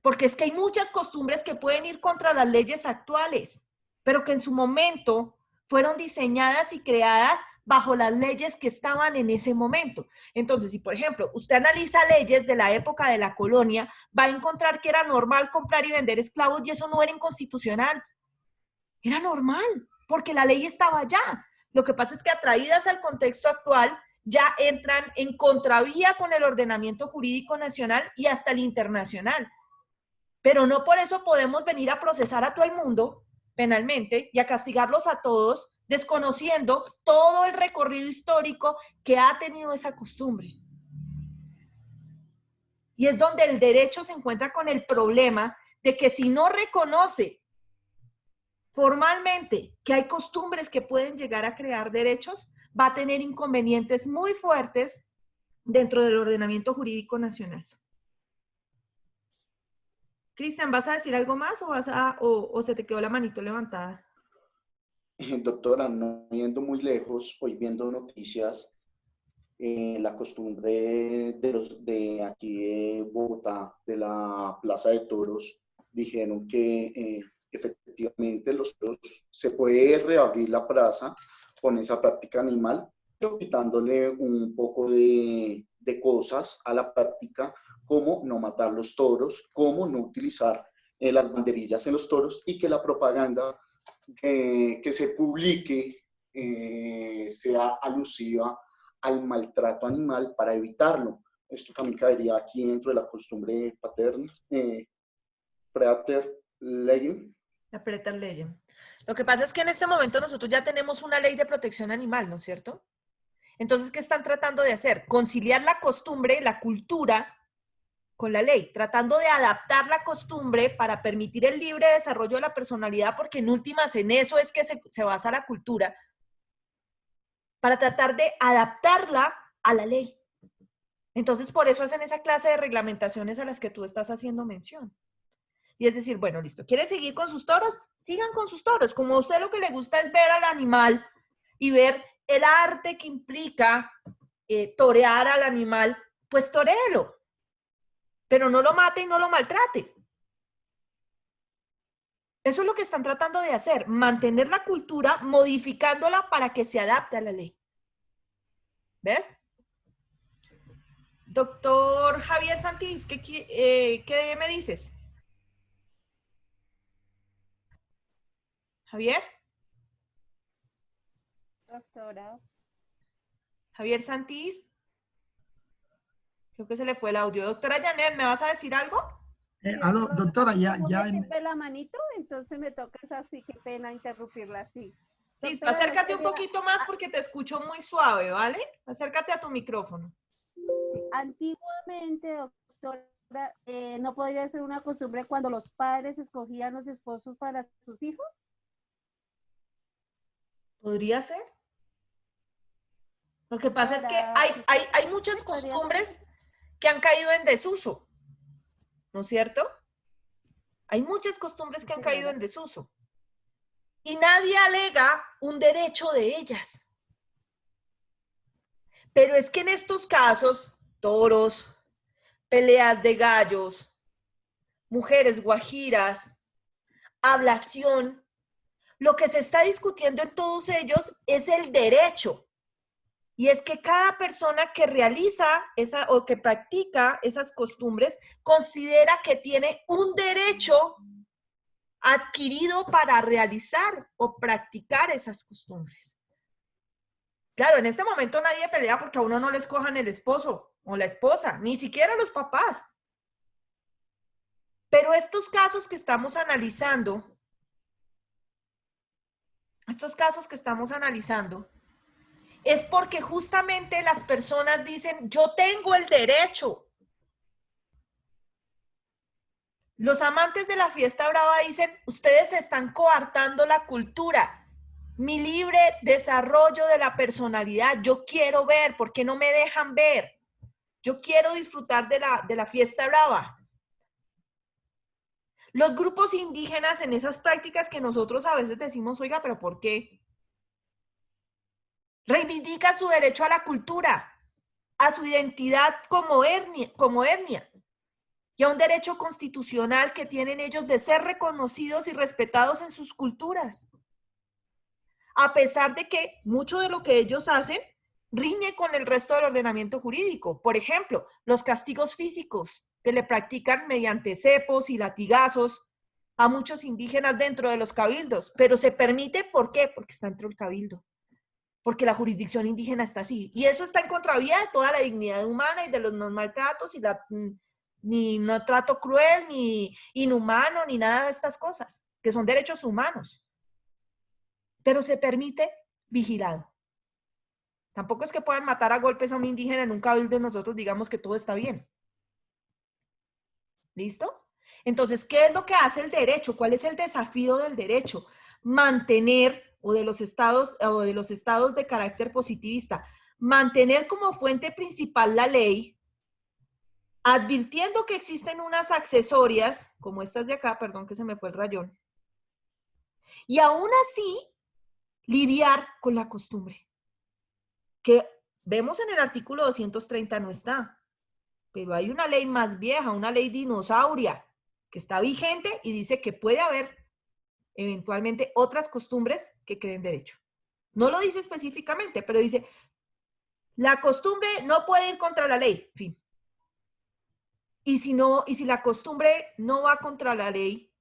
Porque es que hay muchas costumbres que pueden ir contra las leyes actuales, pero que en su momento fueron diseñadas y creadas bajo las leyes que estaban en ese momento. Entonces, si por ejemplo usted analiza leyes de la época de la colonia, va a encontrar que era normal comprar y vender esclavos y eso no era inconstitucional. Era normal, porque la ley estaba allá. Lo que pasa es que atraídas al contexto actual, ya entran en contravía con el ordenamiento jurídico nacional y hasta el internacional. Pero no por eso podemos venir a procesar a todo el mundo penalmente y a castigarlos a todos, desconociendo todo el recorrido histórico que ha tenido esa costumbre. Y es donde el derecho se encuentra con el problema de que si no reconoce formalmente que hay costumbres que pueden llegar a crear derechos, va a tener inconvenientes muy fuertes dentro del ordenamiento jurídico nacional. Cristian, ¿vas a decir algo más o se te quedó la manito levantada? Doctora, no yendo muy lejos, hoy viendo noticias, la costumbre de aquí de Bogotá, de la Plaza de Toros, dijeron que efectivamente los toros se puede reabrir la plaza con esa práctica animal, pero quitándole un poco de cosas a la práctica, como no matar los toros, como no utilizar las banderillas en los toros y que la propaganda que se publique sea alusiva al maltrato animal para evitarlo. Esto también caería aquí dentro de la costumbre paterna, Preter Legem. La Preter Legem. Lo que pasa es que en este momento nosotros ya tenemos una ley de protección animal, ¿no es cierto? Entonces, ¿qué están tratando de hacer? Conciliar la costumbre, la cultura, con la ley, tratando de adaptar la costumbre para permitir el libre desarrollo de la personalidad, porque en últimas en eso es que se basa la cultura, para tratar de adaptarla a la ley. Entonces, por eso hacen esa clase de reglamentaciones a las que tú estás haciendo mención. Y es decir, bueno, listo, ¿quieren seguir con sus toros? Sigan con sus toros. Como a usted lo que le gusta es ver al animal y ver el arte que implica torear al animal, pues toréelo. Pero no lo mate y no lo maltrate. Eso es lo que están tratando de hacer, mantener la cultura modificándola para que se adapte a la ley. ¿Ves? Doctor Javier Santís, ¿qué me dices? ¿Javier? Doctora. Javier Santís. Creo que se le fue el audio. Doctora Janet, ¿me vas a decir algo? Aló, doctora, ya. Siempre la manito, entonces me tocas así, qué pena interrumpirla así. Listo, Doctora, acércate un poquito más porque te escucho muy suave, ¿vale? Acércate a tu micrófono. Antiguamente, doctora, ¿no podría ser una costumbre cuando los padres escogían los esposos para sus hijos? ¿Podría ser? Lo que pasa es que hay muchas costumbres que han caído en desuso, ¿no es cierto? Hay muchas costumbres que han caído en desuso. Y nadie alega un derecho de ellas. Pero es que en estos casos, toros, peleas de gallos, mujeres guajiras, ablación, lo que se está discutiendo en todos ellos es el derecho. Y es que cada persona que realiza o que practica esas costumbres considera que tiene un derecho adquirido para realizar o practicar esas costumbres. Claro, en este momento nadie pelea porque a uno no le escojan el esposo o la esposa, ni siquiera los papás. Pero estos casos que estamos analizando, es porque justamente las personas dicen, yo tengo el derecho. Los amantes de la fiesta brava dicen, ustedes están coartando la cultura, mi libre desarrollo de la personalidad. Yo quiero ver, ¿por qué no me dejan ver? Yo quiero disfrutar de la fiesta brava. Los grupos indígenas en esas prácticas que nosotros a veces decimos, oiga, ¿pero por qué? Reivindica su derecho a la cultura, a su identidad como etnia y a un derecho constitucional que tienen ellos de ser reconocidos y respetados en sus culturas. A pesar de que mucho de lo que ellos hacen riñe con el resto del ordenamiento jurídico. Por ejemplo, los castigos físicos que le practican mediante cepos y latigazos a muchos indígenas dentro de los cabildos. Pero se permite, ¿por qué? Porque está dentro del cabildo. Porque la jurisdicción indígena está así. Y eso está en contravía de toda la dignidad humana y de los no maltratos y ni no trato cruel, ni inhumano, ni nada de estas cosas, que son derechos humanos. Pero se permite vigilado. Tampoco es que puedan matar a golpes a un indígena en un cabildo y nosotros digamos que todo está bien. ¿Listo? Entonces, ¿qué es lo que hace el derecho? ¿Cuál es el desafío del derecho? Mantener, o de los estados de carácter positivista, mantener como fuente principal la ley, advirtiendo que existen unas accesorias, como estas de acá, perdón que se me fue el rayón, y aún así lidiar con la costumbre, que vemos en el artículo 230 no está, pero hay una ley más vieja, una ley dinosauria, que está vigente y dice que puede haber eventualmente otras costumbres que creen derecho. No lo dice específicamente, pero dice, la costumbre no puede ir contra la ley, fin. Y si la costumbre no va contra la ley,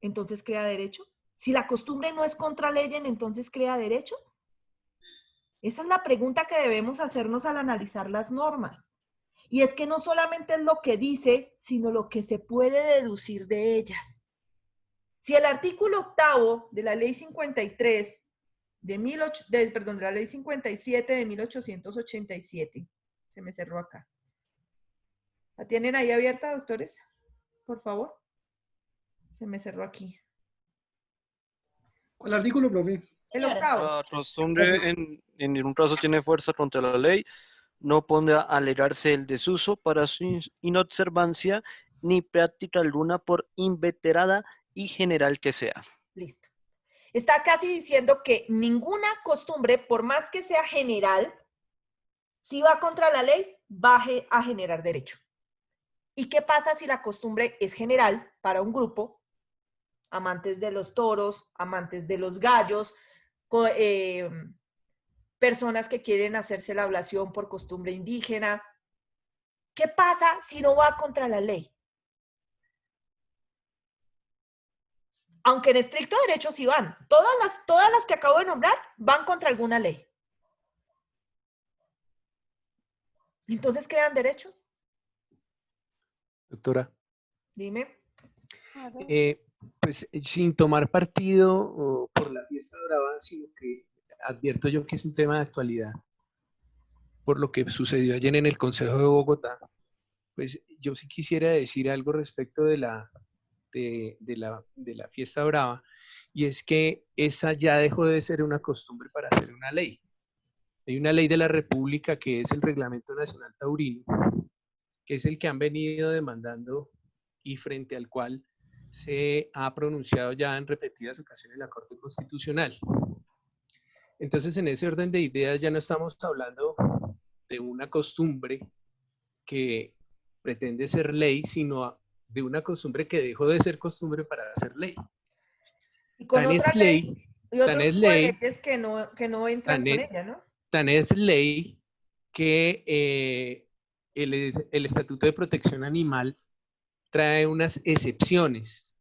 entonces crea derecho. Si la costumbre no es contra ley, entonces crea derecho. Esa es la pregunta que debemos hacernos al analizar las normas. Y es que no solamente es lo que dice, sino lo que se puede deducir de ellas. Si el artículo 8º de la ley 53 de la ley 57 de 1887, se me cerró acá. ¿La tienen ahí abierta, doctores? Por favor. Se me cerró aquí. ¿Cuál artículo, profe? El 8º. La costumbre en un caso tiene fuerza contra la ley, no podrá alegarse el desuso para su inobservancia ni práctica alguna por inveterada y general que sea. Listo. Está casi diciendo que ninguna costumbre, por más que sea general, si va contra la ley, va a generar derecho. ¿Y qué pasa si la costumbre es general para un grupo? Amantes de los toros, amantes de los gallos, personas que quieren hacerse la ablación por costumbre indígena. ¿Qué pasa si no va contra la ley? Aunque en estricto derecho sí van. Todas las que acabo de nombrar van contra alguna ley. Entonces, ¿crean derecho? Doctora. Dime. Pues sin tomar partido por la fiesta brava, sino que advierto yo que es un tema de actualidad. Por lo que sucedió ayer en el Consejo de Bogotá, pues yo sí quisiera decir algo respecto de la fiesta brava, y es que esa ya dejó de ser una costumbre para ser una ley. Hay una ley de la República que es el Reglamento Nacional Taurino, que es el que han venido demandando y frente al cual se ha pronunciado ya en repetidas ocasiones la Corte Constitucional. Entonces, en ese orden de ideas ya no estamos hablando de una costumbre que pretende ser ley, sino de una costumbre que dejó de ser costumbre para ser ley. Y con Tan otra es ley, y otro tan es tipo de ley, leyes que no entran con ella, ¿no? tan es ley que el Estatuto de Protección Animal trae unas excepciones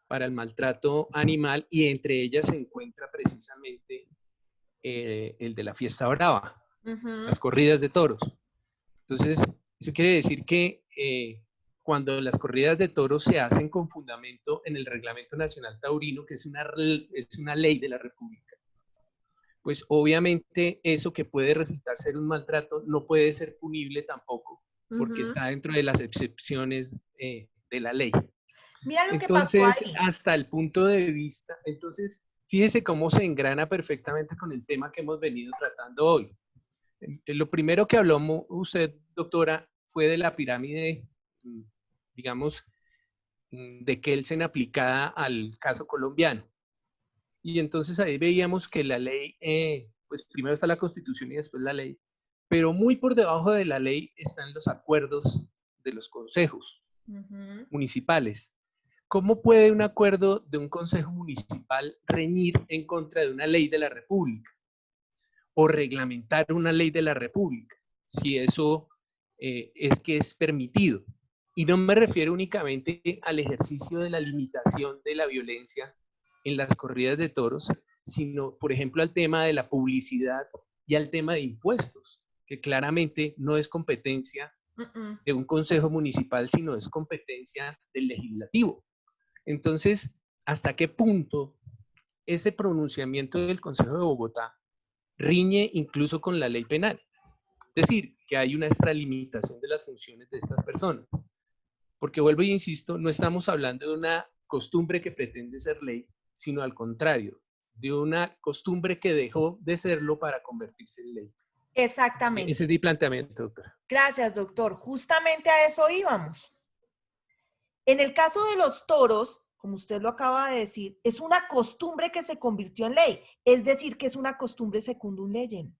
para el maltrato animal y entre ellas se encuentra precisamente el de la fiesta brava, las corridas de toros. Entonces, eso quiere decir que cuando las corridas de toros se hacen con fundamento en el Reglamento Nacional Taurino, que es una ley de la República, pues obviamente eso que puede resultar ser un maltrato no puede ser punible tampoco, porque está dentro de las excepciones de la ley. Mira lo que Entonces, pasó ahí. hasta el punto de vista, entonces, fíjese cómo se engrana perfectamente con el tema que hemos venido tratando hoy. Lo primero que habló usted, doctora, fue de la pirámide, digamos, de Kelsen aplicada al caso colombiano. Y entonces ahí veíamos que la ley, pues primero está la Constitución y después la ley, pero muy por debajo de la ley están los acuerdos de los consejos municipales. ¿Cómo puede un acuerdo de un consejo municipal reñir en contra de una ley de la República o reglamentar una ley de la República, si eso es que es permitido? Y no me refiero únicamente al ejercicio de la limitación de la violencia en las corridas de toros, sino, por ejemplo, al tema de la publicidad y al tema de impuestos, que claramente no es competencia de un consejo municipal, sino es competencia del legislativo. Entonces, ¿hasta qué punto ese pronunciamiento del Consejo de Bogotá riñe incluso con la ley penal? Es decir, que hay una extralimitación de las funciones de estas personas. Porque vuelvo y insisto, no estamos hablando de una costumbre que pretende ser ley, sino al contrario, de una costumbre que dejó de serlo para convertirse en ley. Exactamente. Ese es mi planteamiento, doctora. Gracias, doctor. Justamente a eso íbamos. En el caso de los toros, como usted lo acaba de decir, es una costumbre que se convirtió en ley. Es decir, que es una costumbre secundum legem.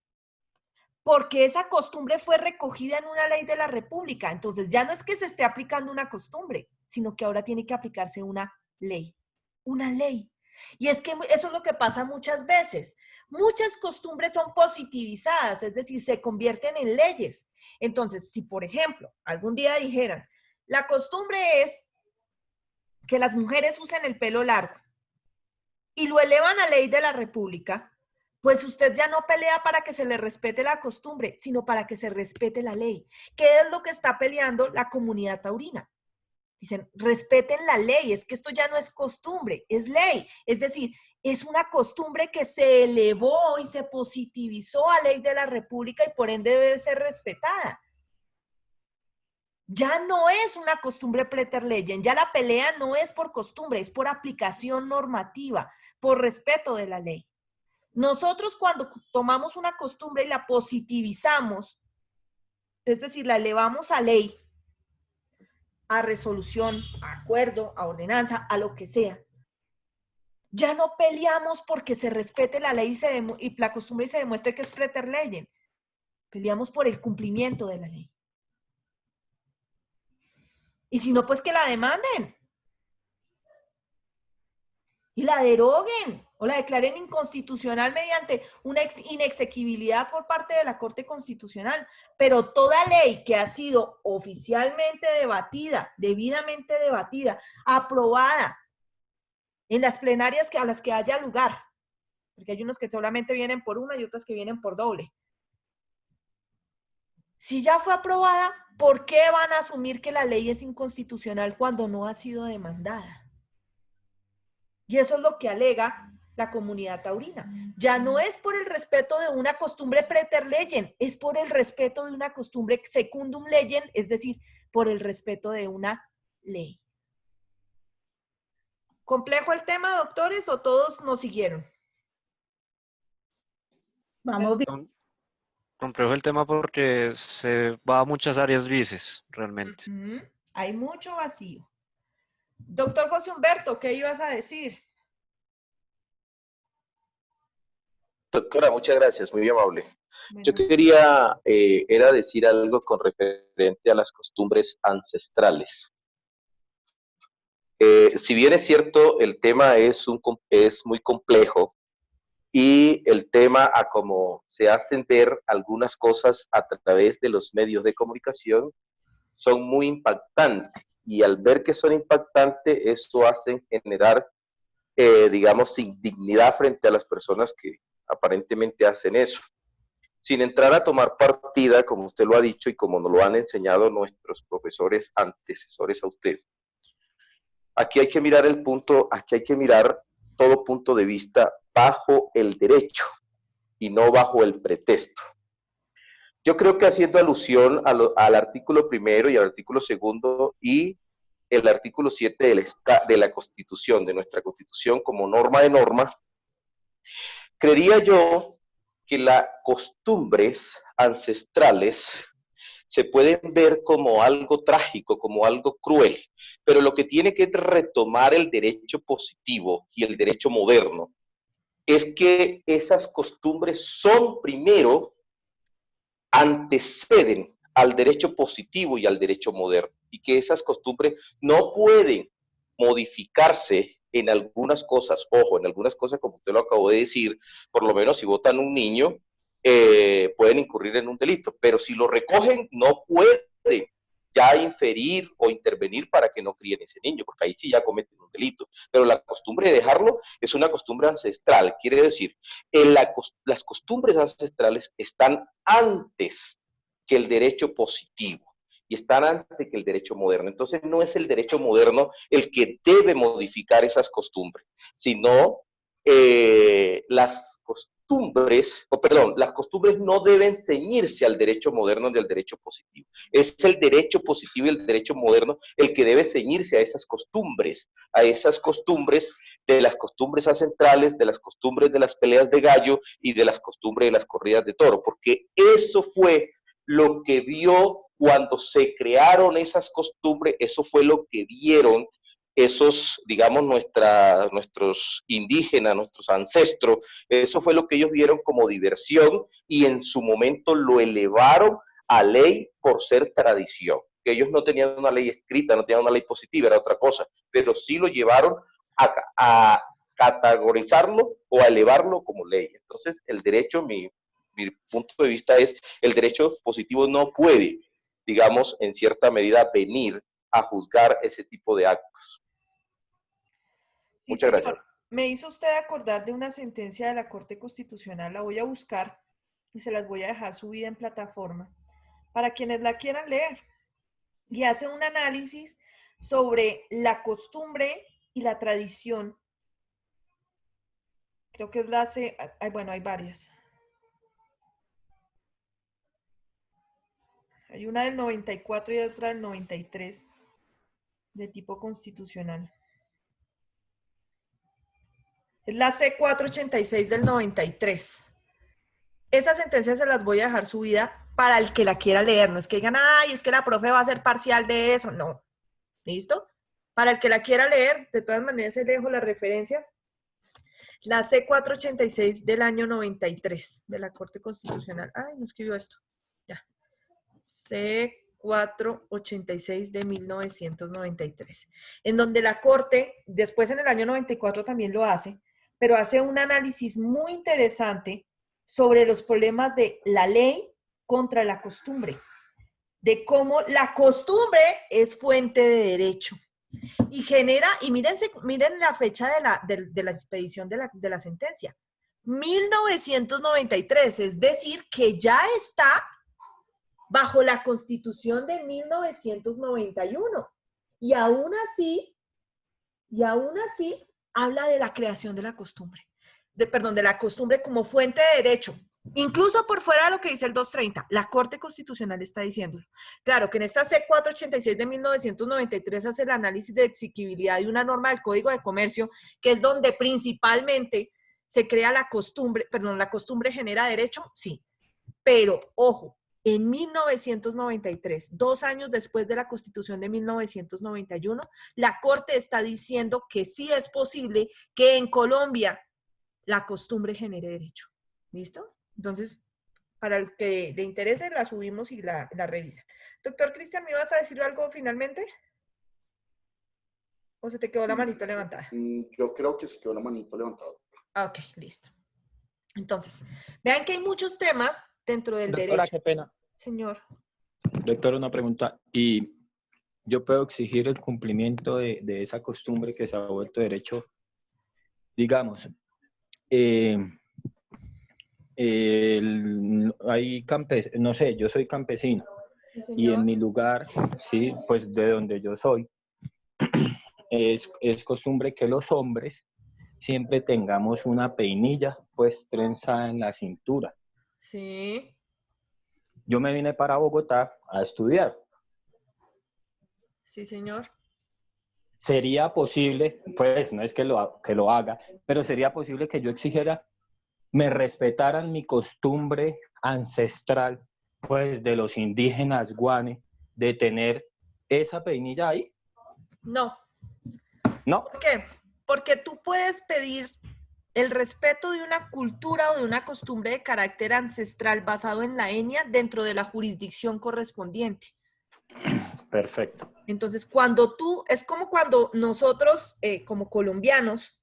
Porque esa costumbre fue recogida en una ley de la República. Entonces, ya no es que se esté aplicando una costumbre, sino que ahora tiene que aplicarse una ley. Una ley. Y es que eso es lo que pasa muchas veces. Muchas costumbres son positivizadas, es decir, se convierten en leyes. Entonces, si por ejemplo, algún día dijeran, la costumbre es que las mujeres usen el pelo largo y lo elevan a ley de la República, pues usted ya no pelea para que se le respete la costumbre, sino para que se respete la ley. ¿Qué es lo que está peleando la comunidad taurina? Dicen, respeten la ley, es que esto ya no es costumbre, es ley. Es decir, es una costumbre que se elevó y se positivizó a ley de la República y por ende debe ser respetada. Ya no es una costumbre preter leyem, ya la pelea no es por costumbre, es por aplicación normativa, por respeto de la ley. Nosotros cuando tomamos una costumbre y la positivizamos, es decir, la elevamos a ley, a resolución, a acuerdo, a ordenanza, a lo que sea, ya no peleamos porque se respete la ley y la costumbre y se demuestre que es preter leyem. Peleamos por el cumplimiento de la ley. Y si no, pues que la demanden. Y la deroguen o la declaren inconstitucional mediante una inexequibilidad por parte de la Corte Constitucional. Pero toda ley que ha sido oficialmente debatida, debidamente debatida, aprobada en las plenarias a las que haya lugar, porque hay unos que solamente vienen por una y otras que vienen por doble. Si ya fue aprobada, ¿por qué van a asumir que la ley es inconstitucional cuando no ha sido demandada? Y eso es lo que alega la comunidad taurina. Ya no es por el respeto de una costumbre preter leyem, es por el respeto de una costumbre secundum leyem, es decir, por el respeto de una ley. ¿Complejo el tema, doctores, o todos nos siguieron? Vamos bien. Complejo el tema porque se va a muchas áreas grises, realmente. Hay mucho vacío. Doctor José Humberto, ¿qué ibas a decir? Doctora, muchas gracias, muy amable. Yo quería era decir algo con referente a las costumbres ancestrales. Si bien es cierto, el tema es muy complejo y el a como se hacen ver algunas cosas a través de los medios de comunicación, son muy impactantes. Y al ver que son impactantes, esto hace generar, digamos, indignidad frente a las personas que aparentemente hacen eso. Sin entrar a tomar partida, como usted lo ha dicho y como nos lo han enseñado nuestros profesores antecesores a usted. Aquí hay que mirar aquí hay que mirar todo punto de vista bajo el derecho y no bajo el pretexto. Yo creo que haciendo alusión al artículo primero y al artículo segundo y el artículo 7 de la Constitución, de nuestra Constitución como norma de normas, creería yo que las costumbres ancestrales se pueden ver como algo trágico, como algo cruel, pero lo que tiene que retomar el derecho positivo y el derecho moderno es que esas costumbres son primero, anteceden al derecho positivo y al derecho moderno, y que esas costumbres no pueden modificarse en algunas cosas. Ojo, en algunas cosas, como usted lo acabó de decir, por lo menos si votan un niño, pueden incurrir en un delito, pero si lo recogen, no pueden ya inferir o intervenir para que no críen ese niño, porque ahí sí ya cometen un delito. Pero la costumbre de dejarlo es una costumbre ancestral, quiere decir, las costumbres ancestrales están antes que el derecho positivo y están antes que el derecho moderno. Entonces no es el derecho moderno el que debe modificar esas costumbres, sino las costumbres no deben ceñirse al derecho moderno ni al derecho positivo. Es el derecho positivo y el derecho moderno el que debe ceñirse a esas costumbres de las costumbres ancestrales, de las costumbres de las peleas de gallo y de las costumbres de las corridas de toro, porque eso fue lo que vio cuando se crearon esas costumbres, eso fue lo que vieron esos, digamos, nuestros indígenas, nuestros ancestros, eso fue lo que ellos vieron como diversión y en su momento lo elevaron a ley por ser tradición. Que ellos no tenían una ley escrita, no tenían una ley positiva, era otra cosa, pero sí lo llevaron a categorizarlo o a elevarlo como ley. Entonces, el derecho, mi punto de vista es, el derecho positivo no puede, digamos, en cierta medida venir a juzgar ese tipo de actos. Sí, Muchas señor. gracias. Me hizo usted acordar de una sentencia de la Corte Constitucional, la voy a buscar y se las voy a dejar subida en plataforma para quienes la quieran leer. Y hace un análisis sobre la costumbre y la tradición. Creo que es la bueno, hay varias. Hay una del 94 y otra del 93 de tipo constitucional. Es la C486 del 93. Esas sentencias se las voy a dejar subida para el que la quiera leer. No es que digan, ay, es que la profe va a ser parcial de eso. No. ¿Listo? Para el que la quiera leer, de todas maneras les dejo la referencia. La C486 del año 93 de la Corte Constitucional. Ay, no escribió esto. Ya. C486 de 1993. En donde la Corte, después en el año 94 también lo hace, pero hace un análisis muy interesante sobre los problemas de la ley contra la costumbre, de cómo la costumbre es fuente de derecho y genera, y miren la fecha de la expedición de la sentencia, 1993, es decir, que ya está bajo la Constitución de 1991, y aún así habla de la creación de la costumbre, de la costumbre como fuente de derecho, incluso por fuera de lo que dice el 230, la Corte Constitucional está diciéndolo. Claro que en esta C486 de 1993 hace el análisis de exigibilidad de una norma del Código de Comercio, que es donde principalmente se crea la costumbre, la costumbre genera derecho, sí, pero ojo, en 1993, 2 años después de la Constitución de 1991, la Corte está diciendo que sí es posible que en Colombia la costumbre genere derecho. ¿Listo? Entonces, para el que le interese, la subimos y la revisa. Doctor Cristian, ¿me ibas a decir algo finalmente? ¿O se te quedó la manito levantada? Yo creo que se quedó la manito levantada. Ok, listo. Entonces, vean que hay muchos temas dentro del Doctora, derecho. qué pena. Señor. Doctor, una pregunta. ¿Y yo puedo exigir el cumplimiento de esa costumbre que se ha vuelto derecho? Digamos, no sé, yo soy campesino, Sí, y en señor. mi lugar, sí, pues de donde yo soy, es costumbre que los hombres siempre tengamos una peinilla pues trenzada en la cintura. Sí. Yo me vine para Bogotá a estudiar. Sí, señor. ¿Sería posible, pues no es que lo haga, pero sería posible que yo exigiera, me respetaran mi costumbre ancestral, pues de los indígenas guane, de tener esa peinilla ahí? No. ¿No? ¿Por qué? Porque tú puedes pedir el respeto de una cultura o de una costumbre de carácter ancestral basado en la etnia dentro de la jurisdicción correspondiente. Perfecto. Entonces, es como cuando nosotros, como colombianos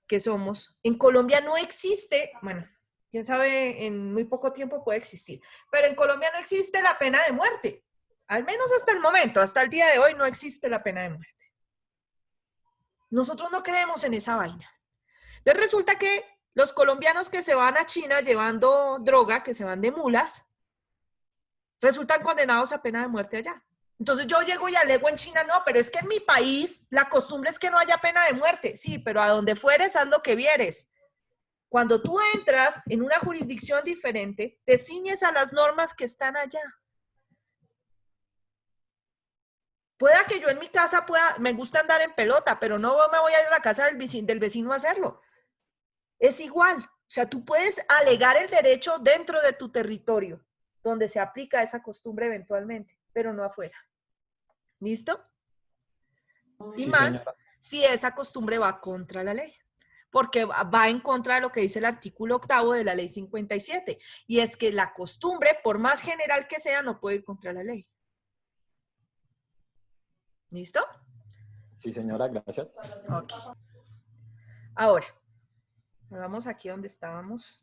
que somos, en Colombia no existe, bueno, quién sabe, en muy poco tiempo puede existir, pero en Colombia no existe la pena de muerte. Al menos hasta el momento, hasta el día de hoy no existe la pena de muerte. Nosotros no creemos en esa vaina. Entonces resulta que los colombianos que se van a China llevando droga, que se van de mulas, resultan condenados a pena de muerte allá. Entonces yo llego y alego en China, no, pero es que en mi país la costumbre es que no haya pena de muerte. Sí, pero a donde fueres, haz lo que vieres. Cuando tú entras en una jurisdicción diferente, te ciñes a las normas que están allá. Pueda que yo en mi casa me gusta andar en pelota, pero no me voy a ir a la casa del vecino a hacerlo. Es igual. O sea, tú puedes alegar el derecho dentro de tu territorio, donde se aplica esa costumbre eventualmente, pero no afuera. ¿Listo? Y Sí, más señora. si esa costumbre va contra la ley, porque va en contra de lo que dice el artículo 8º de la ley 57, y es que la costumbre, por más general que sea, no puede ir contra la ley. ¿Listo? Sí, señora, gracias. Ok. Ahora, vamos aquí donde estábamos.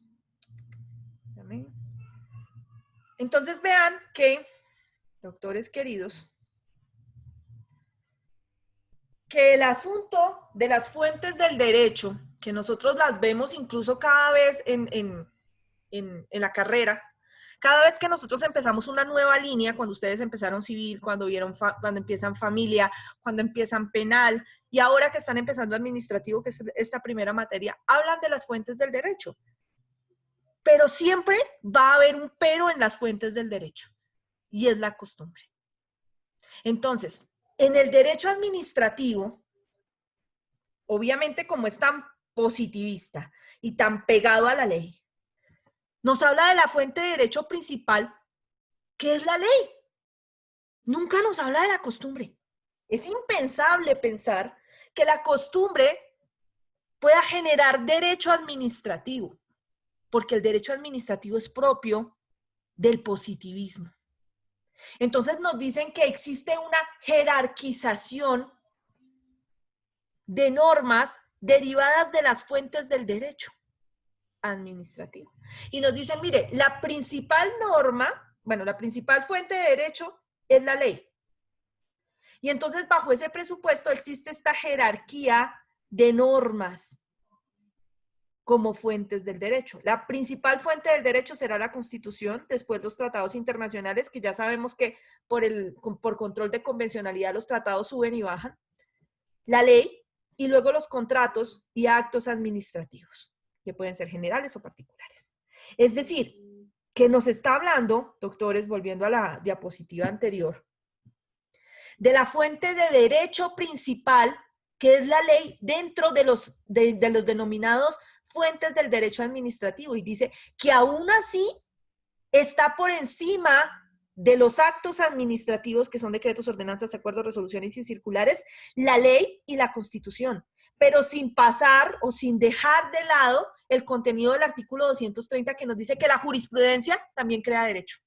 Entonces vean que, doctores queridos, que el asunto de las fuentes del derecho, que nosotros las vemos incluso cada vez en la carrera, Cada vez que nosotros empezamos una nueva línea, cuando ustedes empezaron civil, cuando empiezan familia, cuando empiezan penal, y ahora que están empezando administrativo, que es esta primera materia, hablan de las fuentes del derecho. Pero siempre va a haber un pero en las fuentes del derecho, y es la costumbre. Entonces, en el derecho administrativo, obviamente como es tan positivista y tan pegado a la ley, nos habla de la fuente de derecho principal, que es la ley. Nunca nos habla de la costumbre. Es impensable pensar que la costumbre pueda generar derecho administrativo, porque el derecho administrativo es propio del positivismo. Entonces nos dicen que existe una jerarquización de normas derivadas de las fuentes del derecho administrativo. Y nos dicen, mire, la principal norma, bueno, la principal fuente de derecho es la ley. Y entonces bajo ese presupuesto existe esta jerarquía de normas como fuentes del derecho. La principal fuente del derecho será la Constitución, después los tratados internacionales, que ya sabemos que por control de convencionalidad los tratados suben y bajan, la ley, y luego los contratos y actos administrativos, que pueden ser generales o particulares. Es decir, que nos está hablando, doctores, volviendo a la diapositiva anterior, de la fuente de derecho principal, que es la ley, dentro de los denominados fuentes del derecho administrativo, y dice que aún así está por encima de los actos administrativos, que son decretos, ordenanzas, acuerdos, resoluciones y circulares, la ley y la Constitución, pero sin pasar o sin dejar de lado el contenido del artículo 230, que nos dice que la jurisprudencia también crea derecho.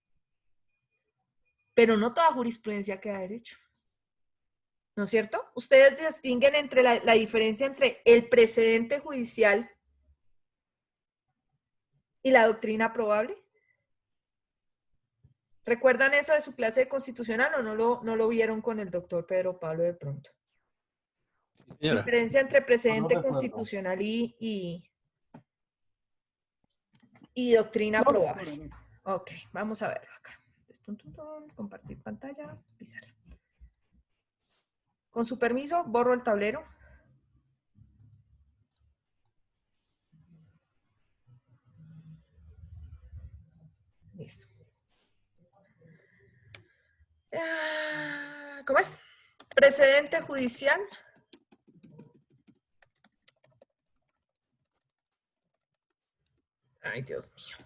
Pero no toda jurisprudencia crea derecho, ¿no es cierto? Ustedes distinguen entre la diferencia entre el precedente judicial y la doctrina probable. ¿Recuerdan eso de su clase de constitucional o no lo vieron con el doctor Pedro Pablo de pronto? Señora. Diferencia entre precedente No recuerdo. constitucional y doctrina probable. Ok, vamos a verlo acá. Compartir pantalla, pizarra. Con su permiso, borro el tablero. Listo. ¿Cómo es? Precedente judicial. Ay, Dios mío.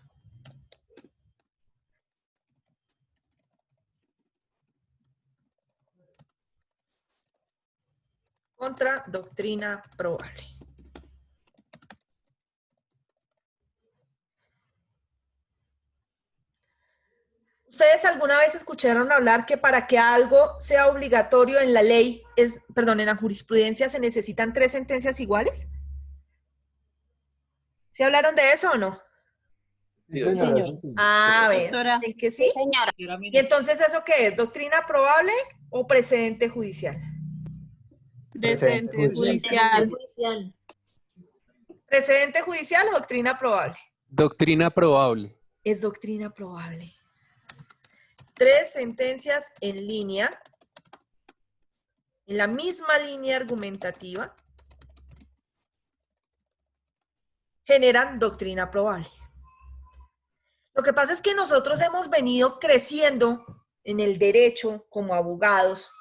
Contra doctrina probable. ¿Ustedes alguna vez escucharon hablar que para que algo sea obligatorio en la ley, en la jurisprudencia se necesitan 3 sentencias iguales? ¿Sí hablaron de eso o no? Sí, señora, sí. Ah, a ver, ¿en que sí? Señora. ¿Y entonces eso qué es? ¿Doctrina probable o precedente judicial? Precedente judicial. ¿Precedente judicial o doctrina probable? Doctrina probable. Es doctrina probable. 3 sentencias en línea, en la misma línea argumentativa, generan doctrina probable. Lo que pasa es que nosotros hemos venido creciendo en el derecho como abogados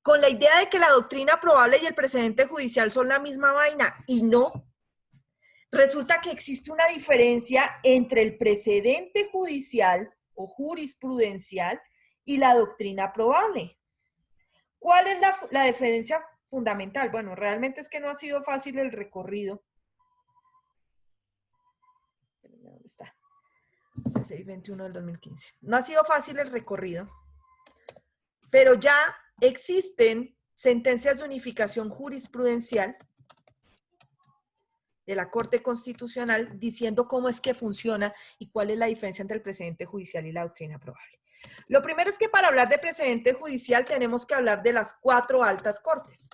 con la idea de que la doctrina probable y el precedente judicial son la misma vaina, y no. Resulta que existe una diferencia entre el precedente judicial o jurisprudencial y la doctrina probable. ¿Cuál es la diferencia fundamental? Bueno, realmente es que no ha sido fácil el recorrido. ¿Dónde está? 621 del 2015. No ha sido fácil el recorrido, pero ya existen sentencias de unificación jurisprudencial de la Corte Constitucional diciendo cómo es que funciona y cuál es la diferencia entre el precedente judicial y la doctrina probable. Lo primero es que para hablar de precedente judicial tenemos que hablar de las 4 altas cortes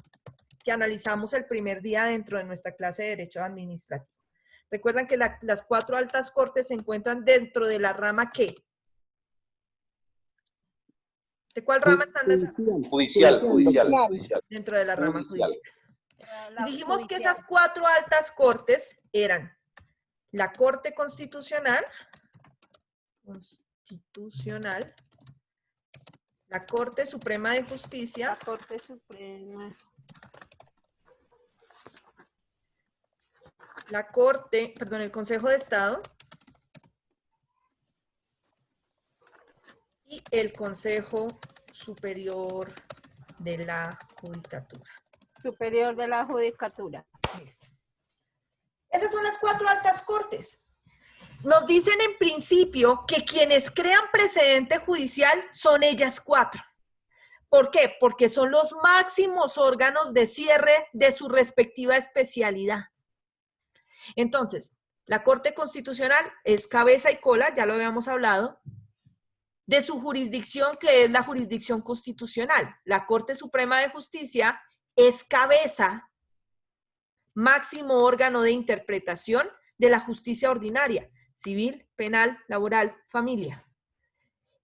que analizamos el primer día dentro de nuestra clase de Derecho Administrativo. Recuerdan que las 4 altas cortes se encuentran dentro de la rama ¿qué? ¿De cuál rama están las? Judicial. Dentro de la rama judicial. La Y dijimos que judicial. esas 4 altas cortes eran la Corte Constitucional, la Corte Suprema de Justicia, La Corte Suprema. el Consejo de Estado y el Consejo Superior de la Judicatura. Superior de la Judicatura. Listo. Esas son las 4 altas cortes. Nos dicen en principio que quienes crean precedente judicial son ellas 4. ¿Por qué? Porque son los máximos órganos de cierre de su respectiva especialidad. Entonces, la Corte Constitucional es cabeza y cola, ya lo habíamos hablado, de su jurisdicción, que es la jurisdicción constitucional. La Corte Suprema de Justicia es cabeza, máximo órgano de interpretación de la justicia ordinaria, civil, penal, laboral, familia.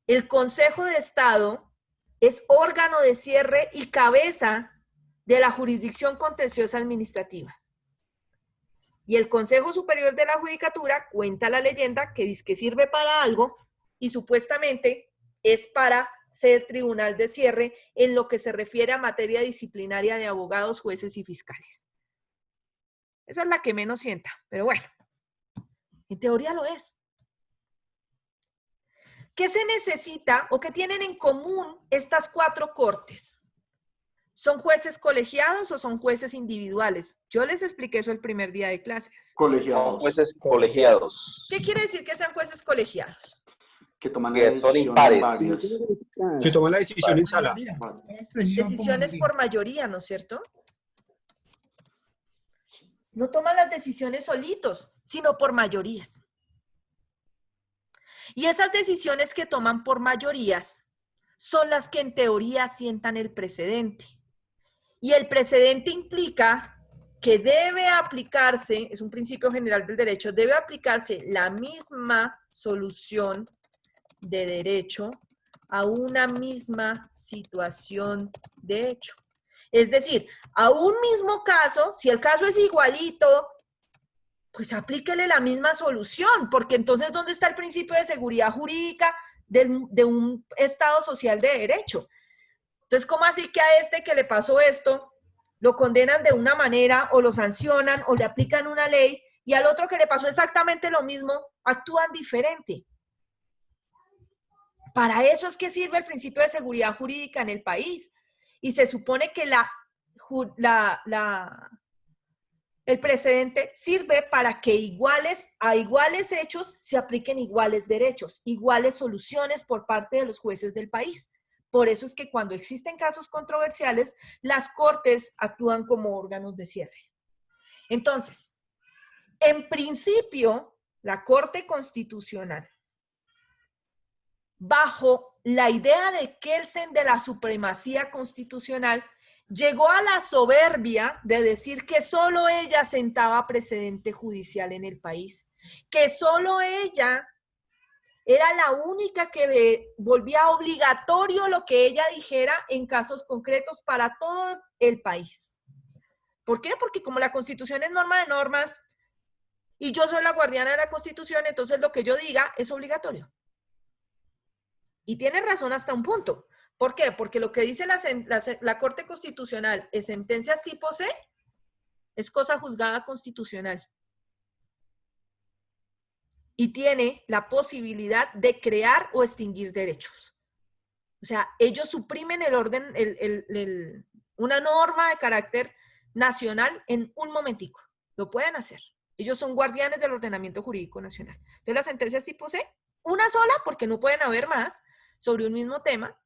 El Consejo de Estado es órgano de cierre y cabeza de la jurisdicción contenciosa administrativa. Y el Consejo Superior de la Judicatura, cuenta la leyenda, que dice que sirve para algo y supuestamente es para ser tribunal de cierre en lo que se refiere a materia disciplinaria de abogados, jueces y fiscales. Esa es la que menos sienta, pero bueno, en teoría lo es. ¿Qué se necesita o qué tienen en común estas 4 cortes? ¿Son jueces colegiados o son jueces individuales? Yo les expliqué eso el primer día de clases. Colegiados. Jueces colegiados. ¿Qué quiere decir que sean jueces colegiados? Que toman la Que son decisión impares. varias. Que toman la decisión en sala. Decisiones por mayoría, ¿no es cierto? No toman las decisiones solitos, sino por mayorías. Y esas decisiones que toman por mayorías son las que en teoría sientan el precedente. Y el precedente implica que debe aplicarse, es un principio general del derecho, debe aplicarse la misma solución de derecho a una misma situación de hecho. Es decir, a un mismo caso, si el caso es igualito, pues aplíquele la misma solución, porque entonces, ¿dónde está el principio de seguridad jurídica de un Estado social de derecho? Entonces, ¿cómo así que a este que le pasó esto, lo condenan de una manera, o lo sancionan, o le aplican una ley, y al otro que le pasó exactamente lo mismo, actúan diferente? Para eso es que sirve el principio de seguridad jurídica en el país. Y se supone que el precedente sirve para que a iguales hechos se apliquen iguales derechos, iguales soluciones por parte de los jueces del país. Por eso es que cuando existen casos controversiales, las cortes actúan como órganos de cierre. Entonces, en principio, la Corte Constitucional, bajo la idea de Kelsen de la supremacía constitucional, llegó a la soberbia de decir que solo ella sentaba precedente judicial en el país, que solo ella era la única que volvía obligatorio lo que ella dijera en casos concretos para todo el país. ¿Por qué? Porque como la Constitución es norma de normas y yo soy la guardiana de la Constitución, entonces lo que yo diga es obligatorio. Y tiene razón hasta un punto. ¿Por qué? Porque lo que dice la Corte Constitucional en sentencias tipo C es cosa juzgada constitucional. Y tiene la posibilidad de crear o extinguir derechos. O sea, ellos suprimen el orden, una norma de carácter nacional en un momentico. Lo pueden hacer. Ellos son guardianes del ordenamiento jurídico nacional. Entonces, las sentencias tipo C, una sola, porque no pueden haber más, sobre un mismo tema,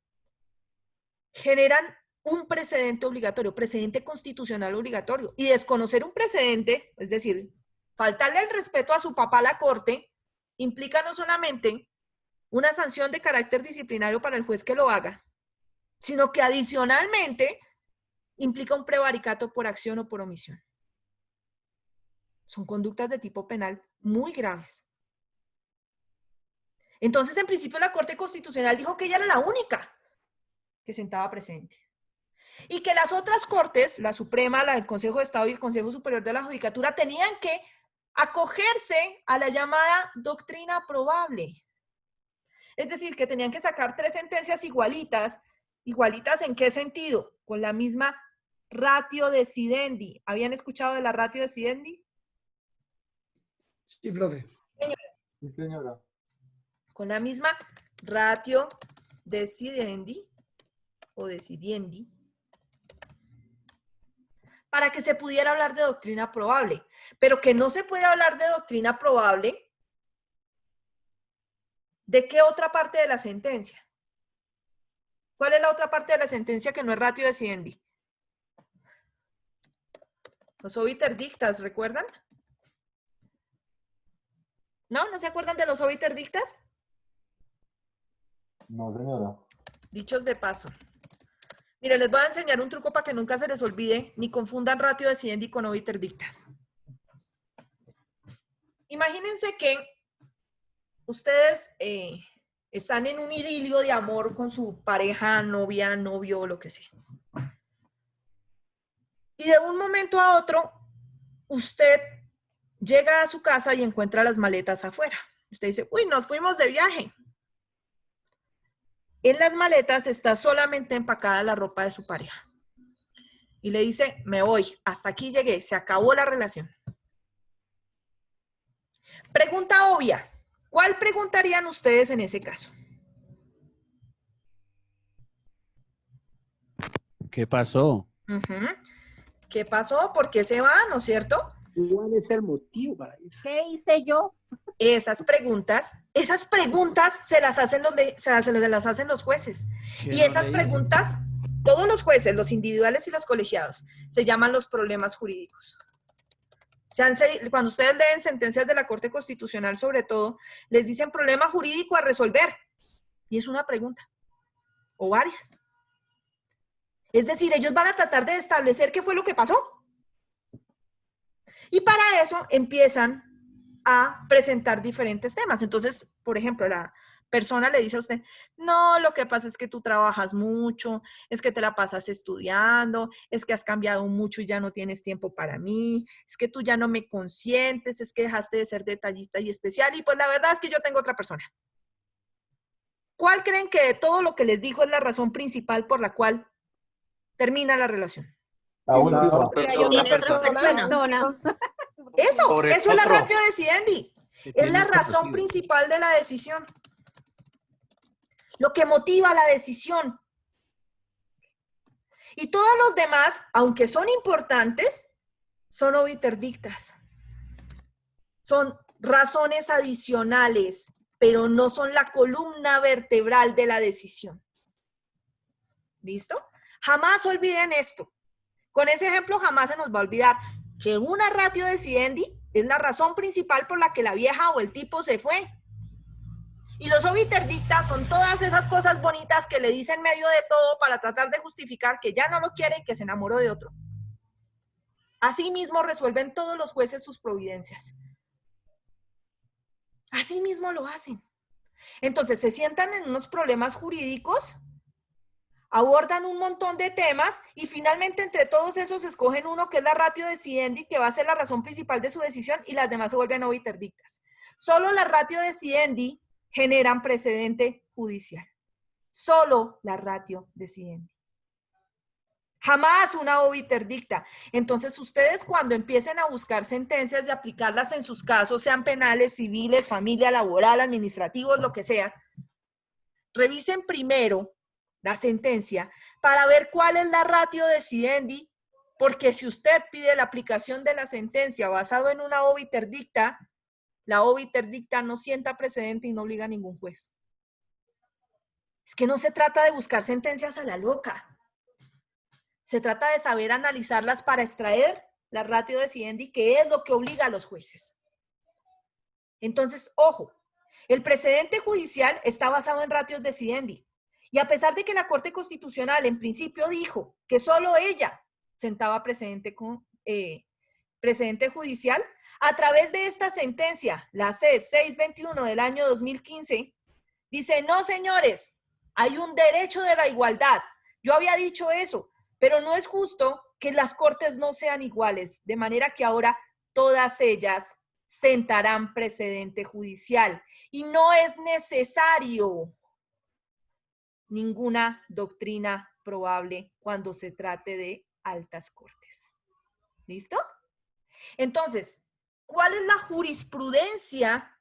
generan un precedente obligatorio, precedente constitucional obligatorio. Y desconocer un precedente, es decir, faltarle el respeto a su papá a la corte, implica no solamente una sanción de carácter disciplinario para el juez que lo haga, sino que adicionalmente implica un prevaricato por acción o por omisión. Son conductas de tipo penal muy graves. Entonces, en principio, la Corte Constitucional dijo que ella era la única que sentaba precedente. Y que las otras cortes, la Suprema, la del Consejo de Estado y el Consejo Superior de la Judicatura, tenían que acogerse a la llamada doctrina probable. Es decir, que tenían que sacar 3 sentencias igualitas. ¿Igualitas en qué sentido? Con la misma ratio decidendi. ¿Habían escuchado de la ratio decidendi? Sí, profe. Sí, señora. Con la misma ratio decidendi o decidiendi, para que se pudiera hablar de doctrina probable. Pero que no se puede hablar de doctrina probable, ¿de qué otra parte de la sentencia? ¿Cuál es la otra parte de la sentencia que no es ratio decidendi? Los obiter dictas, ¿recuerdan? ¿No? ¿No se acuerdan de los obiter dictas? No, señora. Dichos de paso. Miren, les voy a enseñar un truco para que nunca se les olvide, ni confundan ratio decidendi con obiter dicta. Imagínense que ustedes están en un idilio de amor con su pareja, novia, novio o lo que sea. Y de un momento a otro, usted llega a su casa y encuentra las maletas afuera. Usted dice, uy, nos fuimos de viaje. En las maletas está solamente empacada la ropa de su pareja. Y le dice, me voy, hasta aquí llegué, se acabó la relación. Pregunta obvia. ¿Cuál preguntarían ustedes en ese caso? ¿Qué pasó? Ujú. ¿Qué pasó? ¿Por qué se va? ¿No es cierto? ¿Cuál es el motivo para ir? ¿Qué hice yo? Esas preguntas se las hacen los jueces. ¿Qué Y no esas le preguntas, todos los jueces, los individuales y los colegiados, se llaman los problemas jurídicos. Cuando ustedes leen sentencias de la Corte Constitucional, sobre todo, les dicen problema jurídico a resolver. Y es una pregunta, o varias. Es decir, ellos van a tratar de establecer qué fue lo que pasó. Y para eso empiezan a presentar diferentes temas. Entonces, por ejemplo, la persona le dice a usted, no, lo que pasa es que tú trabajas mucho, es que te la pasas estudiando, es que has cambiado mucho y ya no tienes tiempo para mí, es que tú ya no me consientes, es que dejaste de ser detallista y especial, y pues la verdad es que yo tengo otra persona. ¿Cuál creen que de todo lo que les dijo es la razón principal por la cual termina la relación? La última. Porque hay otra persona. Eso es la ratio decidendi. Es la razón principal de la decisión. Lo que motiva la decisión. Y todos los demás, aunque son importantes, son obiter dictas. Son razones adicionales, pero no son la columna vertebral de la decisión. ¿Listo? Jamás olviden esto. Con ese ejemplo jamás se nos va a olvidar que una ratio decidendi es la razón principal por la que la vieja o el tipo se fue. Y los obiter dicta son todas esas cosas bonitas que le dicen medio de todo para tratar de justificar que ya no lo quiere y que se enamoró de otro. Asimismo resuelven todos los jueces sus providencias. Asimismo lo hacen. Entonces se sientan en unos problemas jurídicos, abordan un montón de temas y finalmente entre todos esos escogen uno que es la ratio decidendi, que va a ser la razón principal de su decisión, y las demás se vuelven obiter dictas. Solo la ratio decidendi generan precedente judicial. Solo la ratio decidendi. Jamás una obiter dicta. Entonces ustedes cuando empiecen a buscar sentencias y aplicarlas en sus casos, sean penales, civiles, familia, laboral, administrativos, lo que sea, revisen primero la sentencia para ver cuál es la ratio decidendi, porque si usted pide la aplicación de la sentencia basado en una obiter dicta, la obiter dicta no sienta precedente y no obliga a ningún juez. Es que no se trata de buscar sentencias a la loca. Se trata de saber analizarlas para extraer la ratio decidendi, que es lo que obliga a los jueces. Entonces, ojo, el precedente judicial está basado en ratios decidendi. Y a pesar de que la Corte Constitucional en principio dijo que solo ella sentaba precedente precedente judicial, a través de esta sentencia, la C-621 del año 2015, dice, no señores, hay un derecho de la igualdad. Yo había dicho eso, pero no es justo que las cortes no sean iguales, de manera que ahora todas ellas sentarán precedente judicial y no es necesario ninguna doctrina probable cuando se trate de altas cortes. ¿Listo? Entonces, ¿cuál es la jurisprudencia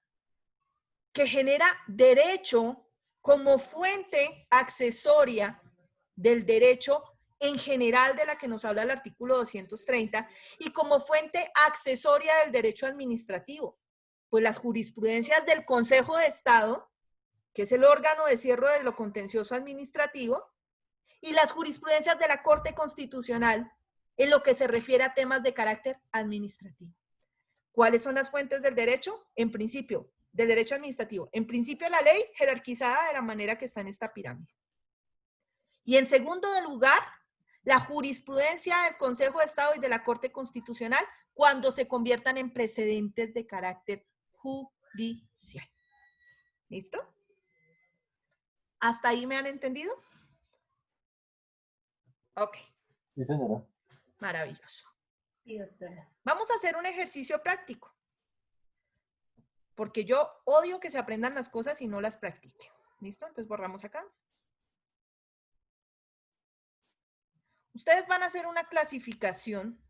que genera derecho como fuente accesoria del derecho en general de la que nos habla el artículo 230 y como fuente accesoria del derecho administrativo? Pues las jurisprudencias del Consejo de Estado, que es el órgano de cierre de lo contencioso administrativo, y las jurisprudencias de la Corte Constitucional en lo que se refiere a temas de carácter administrativo. ¿Cuáles son las fuentes del derecho? En principio, del derecho administrativo. En principio, la ley jerarquizada de la manera que está en esta pirámide. Y en segundo lugar, la jurisprudencia del Consejo de Estado y de la Corte Constitucional cuando se conviertan en precedentes de carácter judicial. ¿Listo? ¿Hasta ahí me han entendido? Ok. Sí, señora. Maravilloso. Sí, doctora. Vamos a hacer un ejercicio práctico. Porque yo odio que se aprendan las cosas y no las practiquen. ¿Listo? Entonces borramos acá. Ustedes van a hacer una clasificación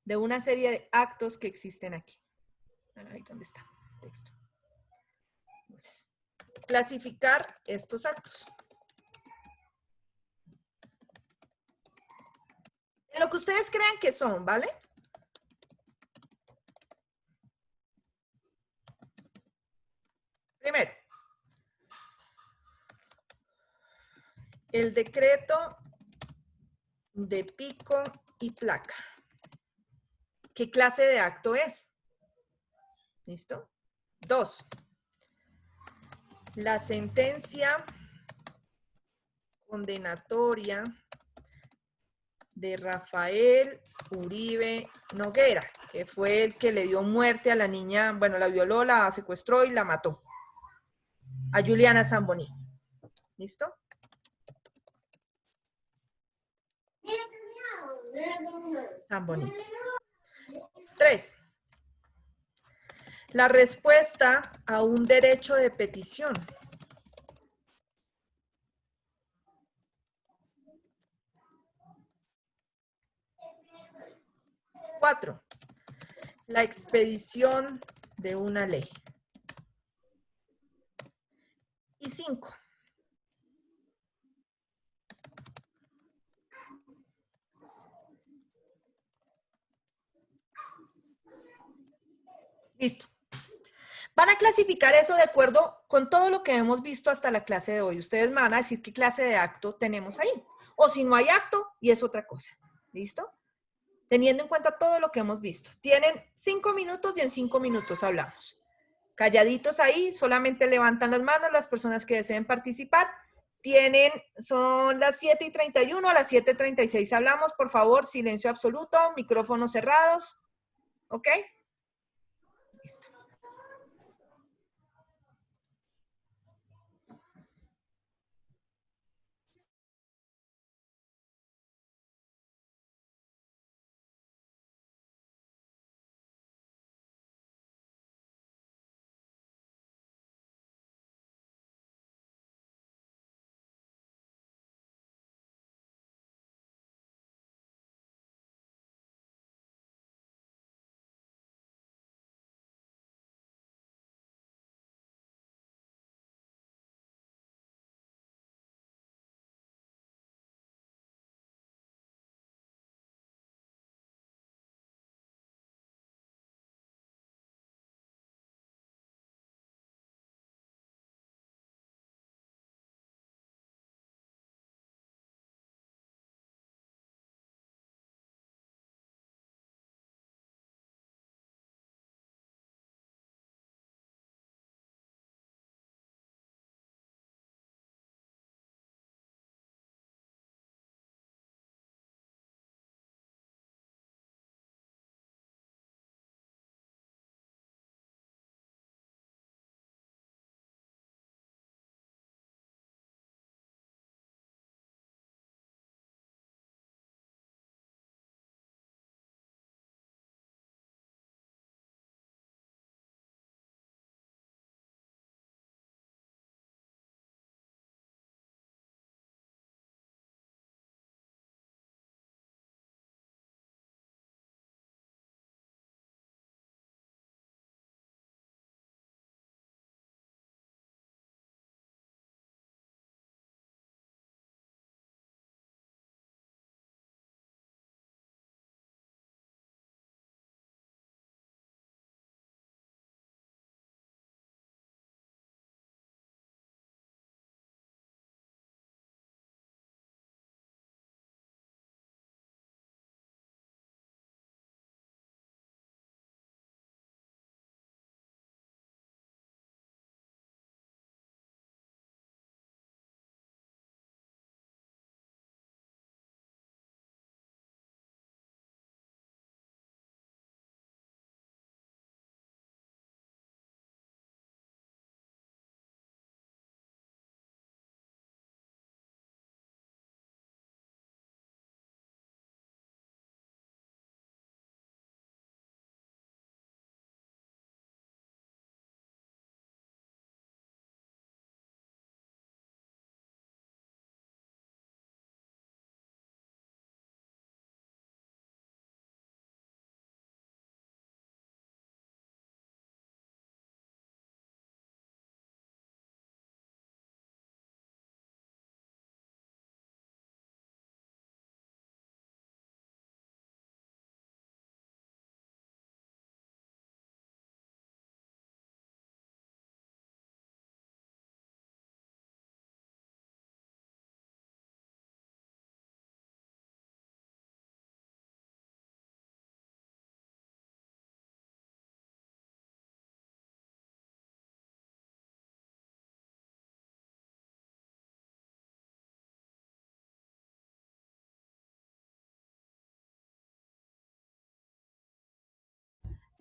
de una serie de actos que existen aquí. Ahí, ¿dónde está? Texto. Entonces, clasificar estos actos. En lo que ustedes crean que son, ¿vale? Primero, el decreto de pico y placa. ¿Qué clase de acto es? ¿Listo? 2. La sentencia condenatoria de Rafael Uribe Noguera, que fue el que le dio muerte a la niña, bueno, la violó, la secuestró y la mató, a Juliana Zamboni. ¿Listo? Zamboni. 3. La respuesta a un derecho de petición. 4. La expedición de una ley. Y 5. Listo. Van a clasificar eso de acuerdo con todo lo que hemos visto hasta la clase de hoy. Ustedes me van a decir qué clase de acto tenemos ahí. O si no hay acto, y es otra cosa. ¿Listo? Teniendo en cuenta todo lo que hemos visto. Tienen 5 minutos y en 5 minutos hablamos. Calladitos ahí, solamente levantan las manos las personas que deseen participar. Son las 7:31, a las 7:36 hablamos. Por favor, silencio absoluto, micrófonos cerrados. ¿Ok? Listo.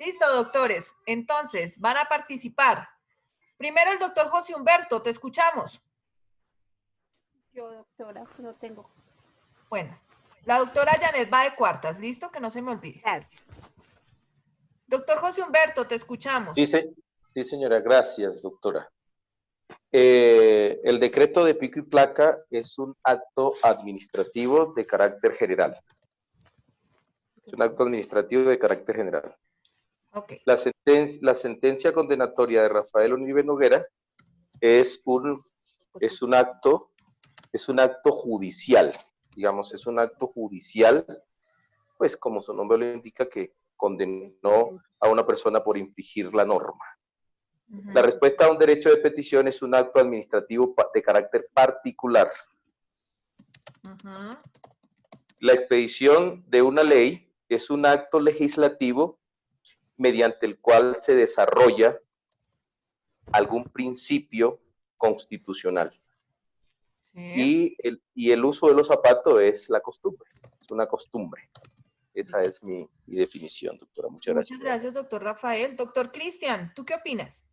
Listo, doctores. Entonces, van a participar. Primero el doctor José Humberto, te escuchamos. Yo, doctora, no tengo. Bueno, la doctora Janet va de cuartas, ¿listo? Que no se me olvide. Gracias. Doctor José Humberto, te escuchamos. Sí, señora, gracias, doctora. El decreto de pico y placa es un acto administrativo de carácter general. Es un acto administrativo de carácter general. Okay. La sentencia condenatoria de Rafael Uribe Noguera es un acto judicial, digamos, es un acto judicial, pues como su nombre lo indica, que condenó a una persona por infringir la norma. La respuesta a un derecho de petición es un acto administrativo de carácter particular. La expedición de una ley es un acto legislativo mediante el cual se desarrolla algún principio constitucional. Sí. Y el uso de los zapatos es la costumbre, es una costumbre. Esa es mi definición, doctora. Muchas gracias. Muchas gracias, doctor Rafael. Doctor Cristian, ¿tú qué opinas?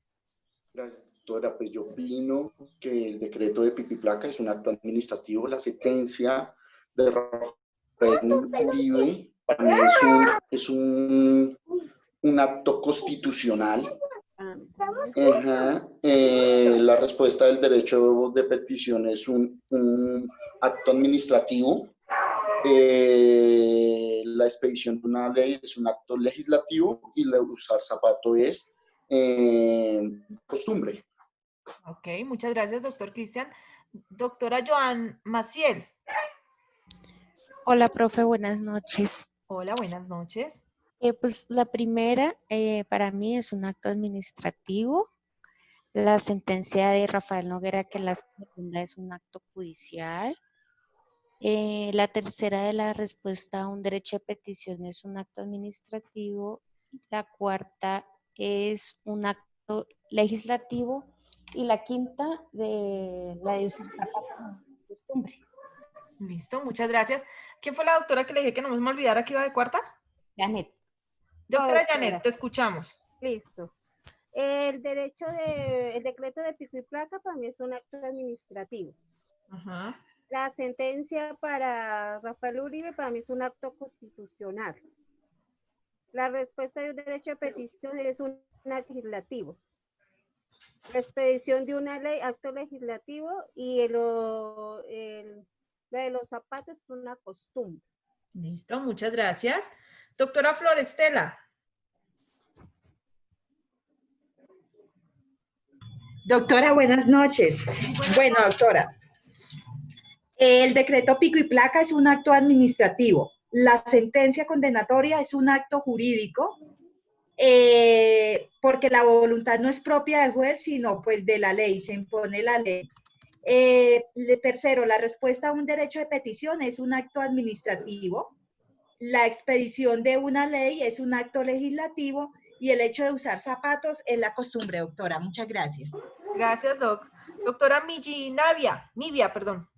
Gracias, doctora. Pues yo opino que el decreto de pico y placa es un acto administrativo. La sentencia de Rafael Uribe para mí es un acto constitucional. La respuesta del derecho de petición es un acto administrativo. La expedición de una ley es un acto legislativo y usar zapato es costumbre. Ok, muchas gracias, doctor Cristian. Doctora Joan Maciel. Hola, profe, buenas noches. Hola, buenas noches. Pues la primera para mí es un acto administrativo. La sentencia de Rafael Noguera, que la segunda es un acto judicial. La tercera de la respuesta a un derecho de petición es un acto administrativo. La cuarta es un acto legislativo. Y la quinta de la de costumbre. Listo, muchas gracias. ¿Quién fue la doctora que le dije que no me olvidara que iba de cuarta? Janet. Doctora Janet, te escuchamos. Listo. El decreto de pico y placa para mí es un acto administrativo. La sentencia para Rafael Uribe para mí es un acto constitucional. La respuesta de un derecho de petición es un legislativo. La expedición de una ley, acto legislativo, y lo de los zapatos es una costumbre. Listo, muchas gracias. Doctora Florestela. Doctora, buenas noches. Bueno, doctora, el decreto pico y placa es un acto administrativo. La sentencia condenatoria es un acto jurídico, porque la voluntad no es propia del juez, sino pues de la ley, se impone la ley. Tercero, la respuesta a un derecho de petición es un acto administrativo. La expedición de una ley es un acto legislativo y el hecho de usar zapatos es la costumbre, doctora. Muchas gracias. Gracias, doc. Doctora Nivia, perdón.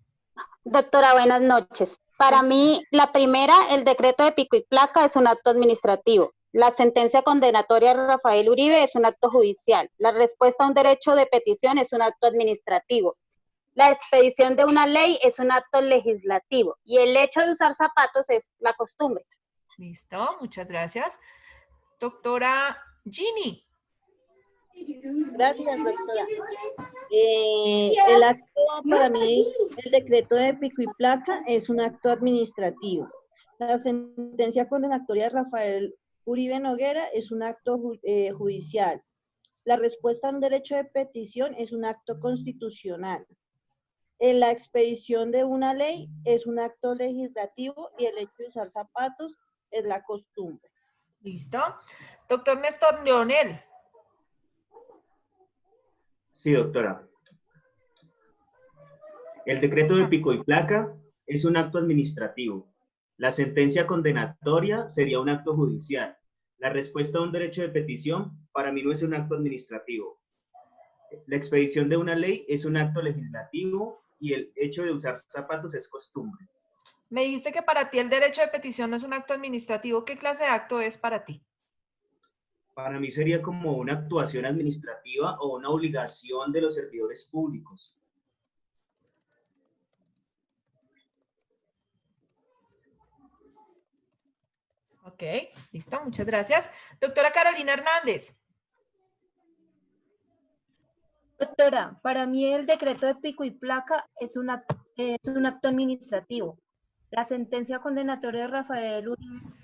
Doctora, buenas noches. Para mí, la primera, el decreto de pico y placa es un acto administrativo. La sentencia condenatoria de Rafael Uribe es un acto judicial. La respuesta a un derecho de petición es un acto administrativo. La expedición de una ley es un acto legislativo. Y el hecho de usar zapatos es la costumbre. Listo, muchas gracias. Doctora Ginny. Gracias, doctora. El acto, para mí, el decreto de pico y placa es un acto administrativo. La sentencia condenatoria de Rafael Uribe Noguera es un acto judicial. La respuesta a un derecho de petición es un acto constitucional. La expedición de una ley es un acto legislativo y el hecho de usar zapatos es la costumbre. Listo. Doctor Néstor Leonel. Sí, doctora. El decreto de pico y placa es un acto administrativo. La sentencia condenatoria sería un acto judicial. La respuesta a un derecho de petición para mí no es un acto administrativo. La expedición de una ley es un acto legislativo y el hecho de usar zapatos es costumbre. Me dijiste que para ti el derecho de petición no es un acto administrativo. ¿Qué clase de acto es para ti? Para mí sería como una actuación administrativa o una obligación de los servidores públicos. Ok, listo, muchas gracias. Doctora Carolina Hernández. Doctora, para mí el decreto de pico y placa es un acto administrativo. La sentencia condenatoria de Rafael Uribe es un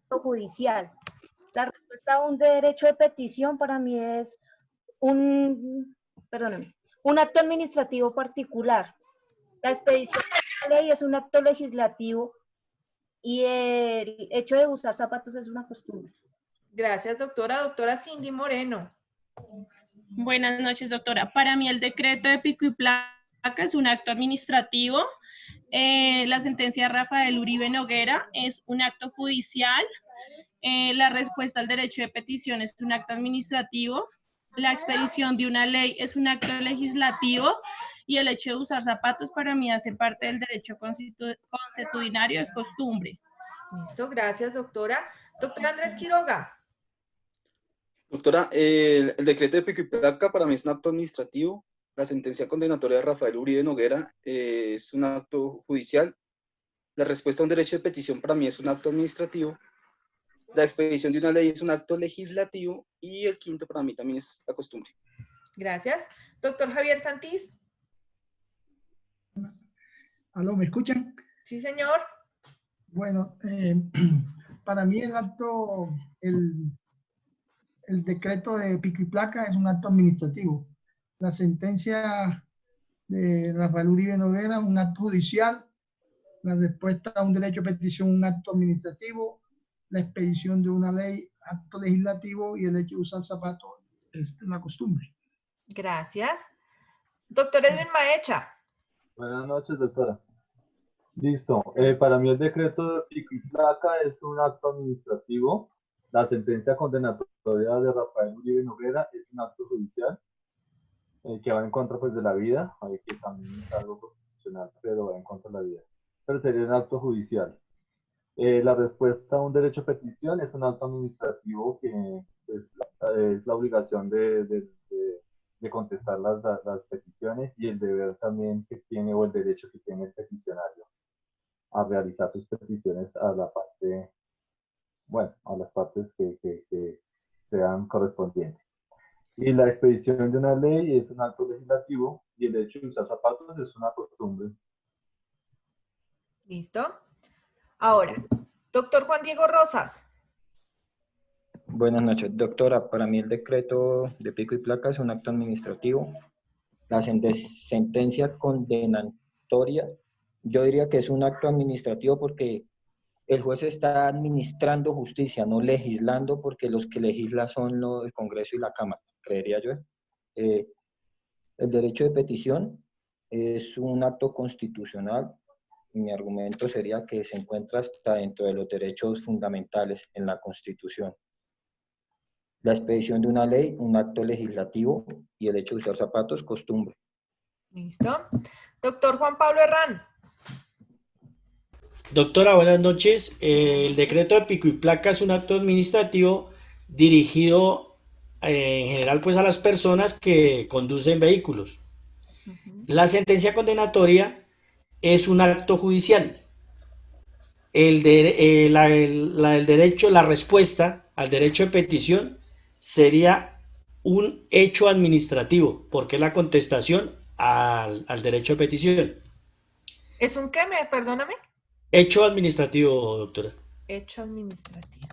acto judicial. La respuesta a un derecho de petición para mí es un acto administrativo particular. La expedición de la ley es un acto legislativo y el hecho de usar zapatos es una costumbre. Gracias, doctora. Doctora Cindy Moreno. Buenas noches, doctora. Para mí el decreto de pico y placa es un acto administrativo. La sentencia de Rafael Uribe Noguera es un acto judicial. La respuesta al derecho de petición es un acto administrativo. La expedición de una ley es un acto legislativo. Y el hecho de usar zapatos para mí hace parte del derecho consuetudinario, es costumbre. Listo, gracias, doctora. Doctora Andrés Quiroga. Doctora, el decreto de pico y placa para mí es un acto administrativo. La sentencia condenatoria de Rafael Uribe Noguera es un acto judicial. La respuesta a un derecho de petición para mí es un acto administrativo. La expedición de una ley es un acto legislativo. Y el quinto para mí también es la costumbre. Gracias. Doctor Javier Santís. ¿Aló, me escuchan? Sí, señor. Bueno, para mí el decreto de pico y placa es un acto administrativo. La sentencia de Rafael Uribe Noguera, un acto judicial. La respuesta a un derecho de petición, un acto administrativo. La expedición de una ley, acto legislativo. Y el hecho de usar zapatos es una costumbre. Gracias. Doctor Edwin Maecha. Buenas noches, doctora. Listo. Para mí el decreto de pico y placa es un acto administrativo. La sentencia condenatoria de Rafael Uribe Noguera es un acto judicial que va en contra pues, de la vida, que también es algo constitucional, pero va en contra de la vida. Pero sería un acto judicial. La respuesta a un derecho de petición es un acto administrativo que es la obligación de contestar las peticiones y el deber también que tiene o el derecho que tiene el peticionario a realizar sus peticiones a la parte, bueno, a las partes que sean correspondientes. Y la expedición de una ley es un acto legislativo y el hecho de usar zapatos es una costumbre. Listo. Ahora, doctor Juan Diego Rosas. Buenas noches, doctora. Para mí el decreto de pico y placa es un acto administrativo. La sentencia condenatoria, yo diría que es un acto administrativo porque el juez está administrando justicia, no legislando, porque los que legislan son el Congreso y la Cámara, creería yo. El derecho de petición es un acto constitucional. Mi argumento sería que se encuentra hasta dentro de los derechos fundamentales en la Constitución. La expedición de una ley, un acto legislativo, y el hecho de usar zapatos, costumbre. Listo. Doctor Juan Pablo Herrán. Doctora, buenas noches. El decreto de pico y placa es un acto administrativo dirigido en general pues a las personas que conducen vehículos. La sentencia condenatoria es un acto judicial. La respuesta al derecho de petición sería un hecho administrativo, porque es la contestación al derecho de petición. ¿Es un qué? Perdóname. Hecho administrativo, doctora. Hecho administrativo.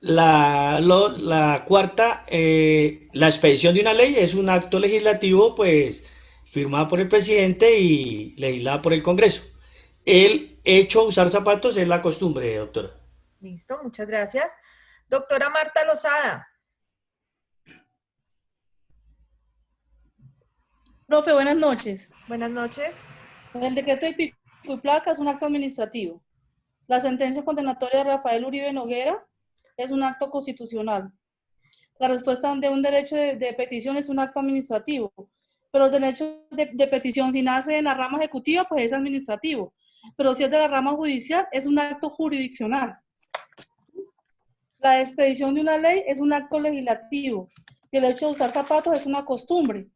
La cuarta, la expedición de una ley es un acto legislativo, pues, firmado por el presidente y legislado por el Congreso. El hecho de usar zapatos es la costumbre, doctora. Listo, muchas gracias. Doctora Marta Lozada. Profe, buenas noches. Buenas noches. El decreto de pico y placa es un acto administrativo. La sentencia condenatoria de Rafael Uribe Noguera es un acto constitucional. La respuesta de un derecho de petición es un acto administrativo. Pero el derecho de petición, si nace en la rama ejecutiva, pues es administrativo. Pero si es de la rama judicial, es un acto jurisdiccional. La expedición de una ley es un acto legislativo y el hecho de usar zapatos es una costumbre.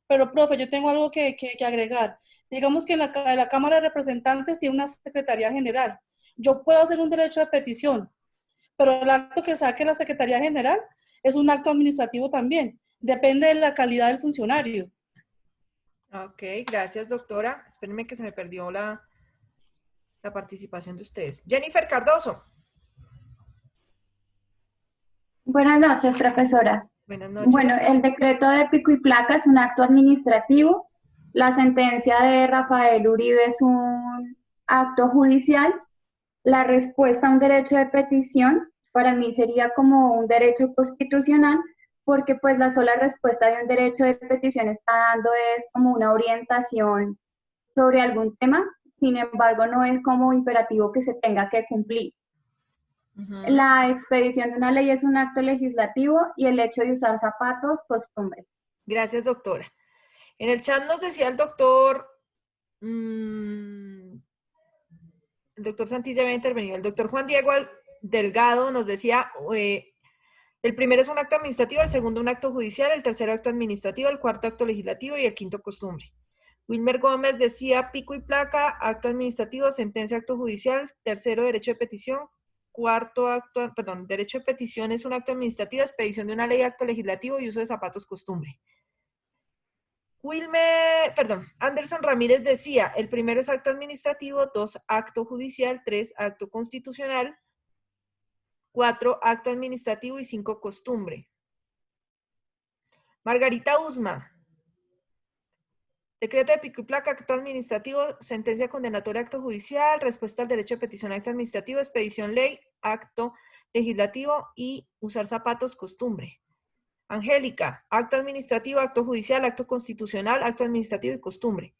Pero, profe, yo tengo algo que agregar. Digamos que en la Cámara de Representantes tiene una Secretaría General. Yo puedo hacer un derecho de petición, pero el acto que saque la Secretaría General es un acto administrativo también. Depende de la calidad del funcionario. Ok, gracias, doctora. Espérenme que se me perdió la participación de ustedes. Jennifer Cardoso. Buenas noches, profesora. Buenas noches. Bueno, el decreto de pico y placa es un acto administrativo. La sentencia de Rafael Uribe es un acto judicial. La respuesta a un derecho de petición para mí sería como un derecho constitucional, porque pues la sola respuesta de un derecho de petición está dando es como una orientación sobre algún tema, sin embargo no es como imperativo que se tenga que cumplir. La expedición de una ley es un acto legislativo y el hecho de usar zapatos, costumbre. Gracias, doctora. En el chat nos decía el doctor Santilla había intervenido. El doctor Juan Diego Delgado nos decía, el primero es un acto administrativo, el segundo un acto judicial, el tercero acto administrativo, el cuarto acto legislativo y el quinto costumbre. Wilmer Gómez decía pico y placa, acto administrativo, sentencia, acto judicial, tercero derecho de petición, cuarto acto, perdón, derecho de petición es un acto administrativo, expedición de una ley, acto legislativo y uso de zapatos, costumbre. Anderson Ramírez decía, el primero es acto administrativo, 2, acto judicial, 3, acto constitucional, 4, acto administrativo y 5, costumbre. Margarita Usma, decreto de pico y placa, acto administrativo, sentencia condenatoria, acto judicial, respuesta al derecho de petición, acto administrativo, expedición ley, acto legislativo y usar zapatos, costumbre. Angélica, acto administrativo, acto judicial, acto constitucional, acto administrativo y costumbre.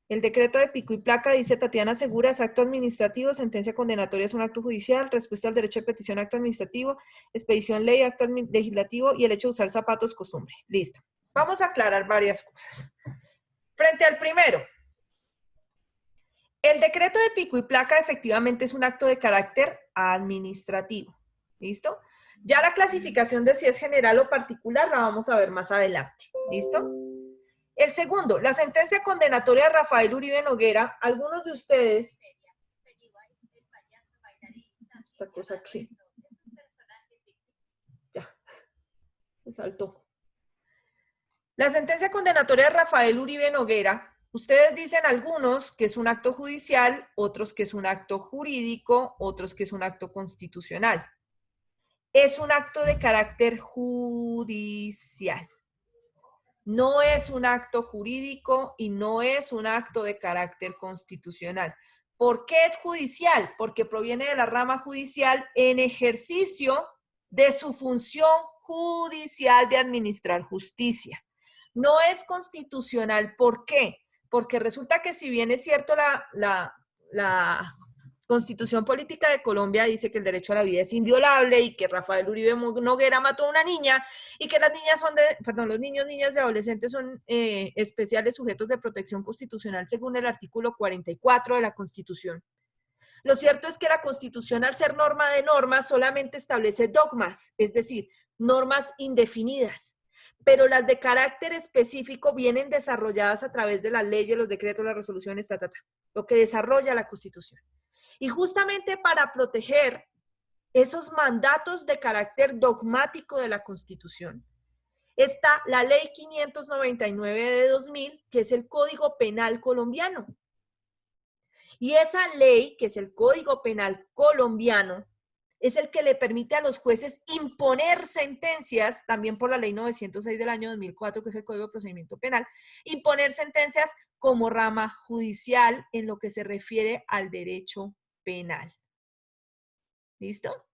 El decreto de pico y placa, dice Tatiana Segura, es acto administrativo, sentencia condenatoria es un acto judicial, respuesta al derecho de petición, acto administrativo, expedición ley, acto legislativo y el hecho de usar zapatos, costumbre. Listo. Vamos a aclarar varias cosas. Frente al primero, el decreto de pico y placa efectivamente es un acto de carácter administrativo. ¿Listo? Ya la clasificación de si es general o particular la vamos a ver más adelante. ¿Listo? El segundo, la sentencia condenatoria de Rafael Uribe Noguera, algunos de ustedes... Esta cosa aquí. Ya, me saltó. La sentencia condenatoria de Rafael Uribe Noguera, ustedes dicen algunos que es un acto judicial, otros que es un acto jurídico, otros que es un acto constitucional. Es un acto de carácter judicial. No es un acto jurídico y no es un acto de carácter constitucional. ¿Por qué es judicial? Porque proviene de la rama judicial en ejercicio de su función judicial de administrar justicia. No es constitucional. ¿Por qué? Porque resulta que si bien es cierto la Constitución Política de Colombia dice que el derecho a la vida es inviolable y que Rafael Uribe Noguera mató a una niña y que las niñas los niños, niñas y adolescentes son especiales sujetos de protección constitucional según el artículo 44 de la Constitución. Lo cierto es que la Constitución, al ser norma de normas, solamente establece dogmas, es decir, normas indefinidas, pero las de carácter específico vienen desarrolladas a través de las leyes, los decretos, las resoluciones, lo que desarrolla la Constitución. Y justamente para proteger esos mandatos de carácter dogmático de la Constitución, está la Ley 599 de 2000, que es el Código Penal colombiano. Y esa ley, que es el Código Penal colombiano, es el que le permite a los jueces imponer sentencias, también por la Ley 906 del año 2004, que es el Código de Procedimiento Penal, imponer sentencias como rama judicial en lo que se refiere al derecho penal. ¿Listo?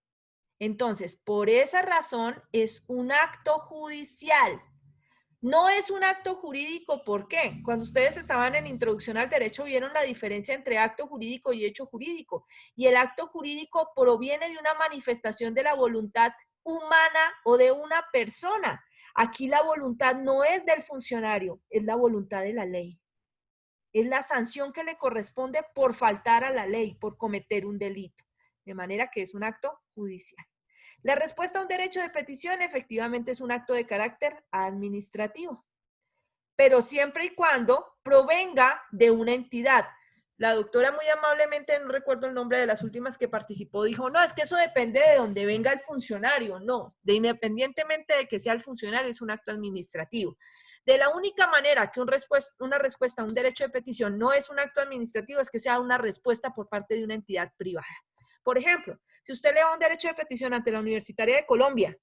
Entonces, por esa razón es un acto judicial. No es un acto jurídico. ¿Por qué? Cuando ustedes estaban en Introducción al Derecho vieron la diferencia entre acto jurídico y hecho jurídico. Y el acto jurídico proviene de una manifestación de la voluntad humana o de una persona. Aquí la voluntad no es del funcionario, es la voluntad de la ley. Es la sanción que le corresponde por faltar a la ley, por cometer un delito. De manera que es un acto judicial. La respuesta a un derecho de petición efectivamente es un acto de carácter administrativo, pero siempre y cuando provenga de una entidad. La doctora muy amablemente, no recuerdo el nombre de las últimas que participó, dijo, no, es que eso depende de donde venga el funcionario. No, independientemente de que sea el funcionario, es un acto administrativo. De la única manera que una respuesta a un derecho de petición no es un acto administrativo es que sea una respuesta por parte de una entidad privada. Por ejemplo, si usted le da un derecho de petición ante la Universitaria de Colombia,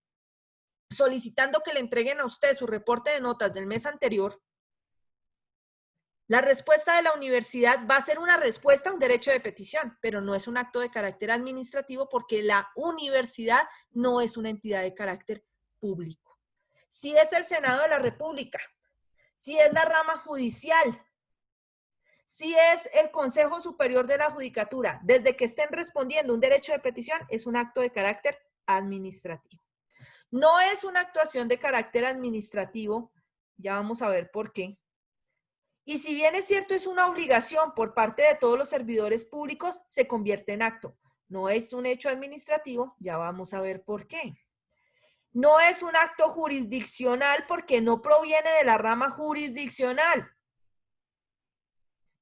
solicitando que le entreguen a usted su reporte de notas del mes anterior, la respuesta de la universidad va a ser una respuesta a un derecho de petición, pero no es un acto de carácter administrativo porque la universidad no es una entidad de carácter público. Si es el Senado de la República, si es la rama judicial, si es el Consejo Superior de la Judicatura, desde que estén respondiendo un derecho de petición, es un acto de carácter administrativo. No es una actuación de carácter administrativo, ya vamos a ver por qué. Y si bien es cierto, es una obligación por parte de todos los servidores públicos, se convierte en acto. No es un hecho administrativo, ya vamos a ver por qué. No es un acto jurisdiccional porque no proviene de la rama jurisdiccional.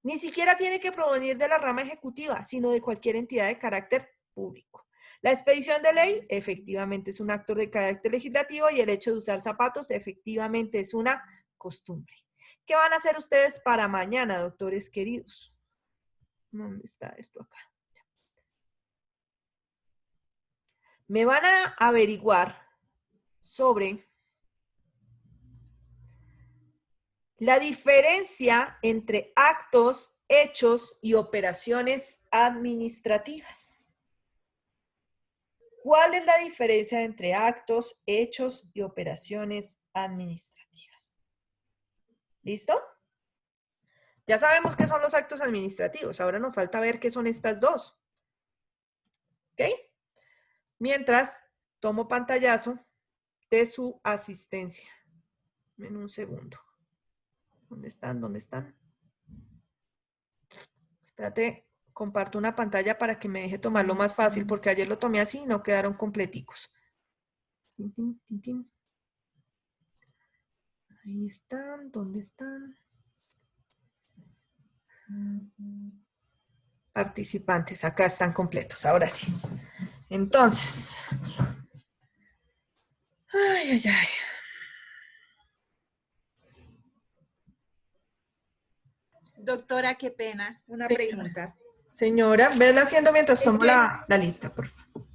Ni siquiera tiene que provenir de la rama ejecutiva, sino de cualquier entidad de carácter público. La expedición de ley efectivamente es un acto de carácter legislativo y el hecho de usar zapatos efectivamente es una costumbre. ¿Qué van a hacer ustedes para mañana, doctores queridos? ¿Dónde está esto acá? Me van a averiguar sobre la diferencia entre actos, hechos y operaciones administrativas. ¿Cuál es la diferencia entre actos, hechos y operaciones administrativas? ¿Listo? Ya sabemos qué son los actos administrativos. Ahora nos falta ver qué son estas dos. ¿Ok? Mientras, tomo pantallazo de su asistencia. En un segundo. ¿Dónde están? ¿Dónde están? Espérate, comparto una pantalla para que me deje tomarlo más fácil, porque ayer lo tomé así y no quedaron completicos. Ahí están, ¿dónde están? Participantes, acá están completos, ahora sí. Entonces, ay, ay, ay. Doctora, qué pena, una pregunta. Señora, vela haciendo mientras tomo la lista, por favor.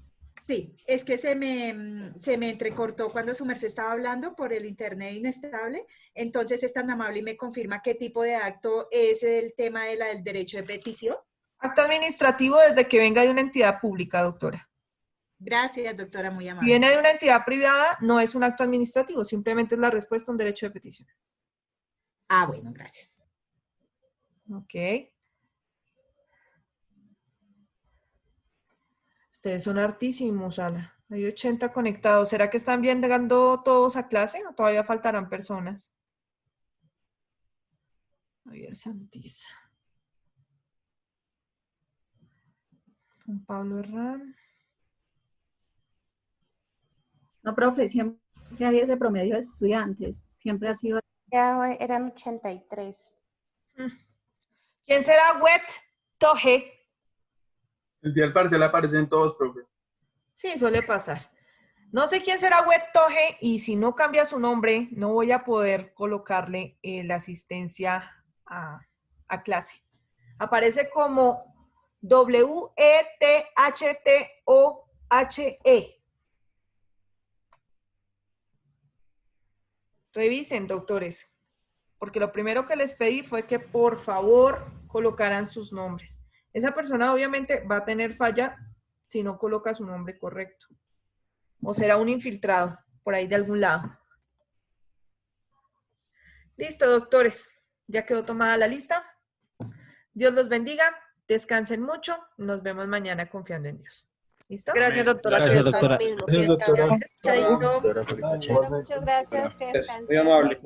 Sí, es que se me entrecortó cuando su merced estaba hablando por el internet inestable, entonces es tan amable y me confirma qué tipo de acto es el tema del derecho de petición. Acto administrativo desde que venga de una entidad pública, doctora. Gracias, doctora, muy amable. Si viene de una entidad privada, no es un acto administrativo, simplemente es la respuesta a un derecho de petición. Ah, bueno, gracias. Ok. Ustedes son hartísimos, Ala. Hay 80 conectados. ¿Será que están llegando todos a clase o todavía faltarán personas? Javier Santiz. Juan Pablo Herrán. No, profe, siempre hay ese promedio de estudiantes. Siempre ha sido... Ya eran 83. ¿Quién será Wet Toje? El día del parcial aparecen todos, profe. Sí, suele pasar. No sé quién será Wet Toje y si no cambia su nombre, no voy a poder colocarle la asistencia a clase. Aparece como W-E-T-H-T-O-H-E. Revisen, doctores, porque lo primero que les pedí fue que por favor colocaran sus nombres. Esa persona obviamente va a tener falla si no coloca su nombre correcto. O será un infiltrado por ahí de algún lado. Listo, doctores. Ya quedó tomada la lista. Dios los bendiga. Descansen mucho. Nos vemos mañana confiando en Dios. ¿Listo? Gracias, doctora. Gracias, doctora. Gracias, doctora. Chaito. Muchas gracias. Que descansen. Muy amable.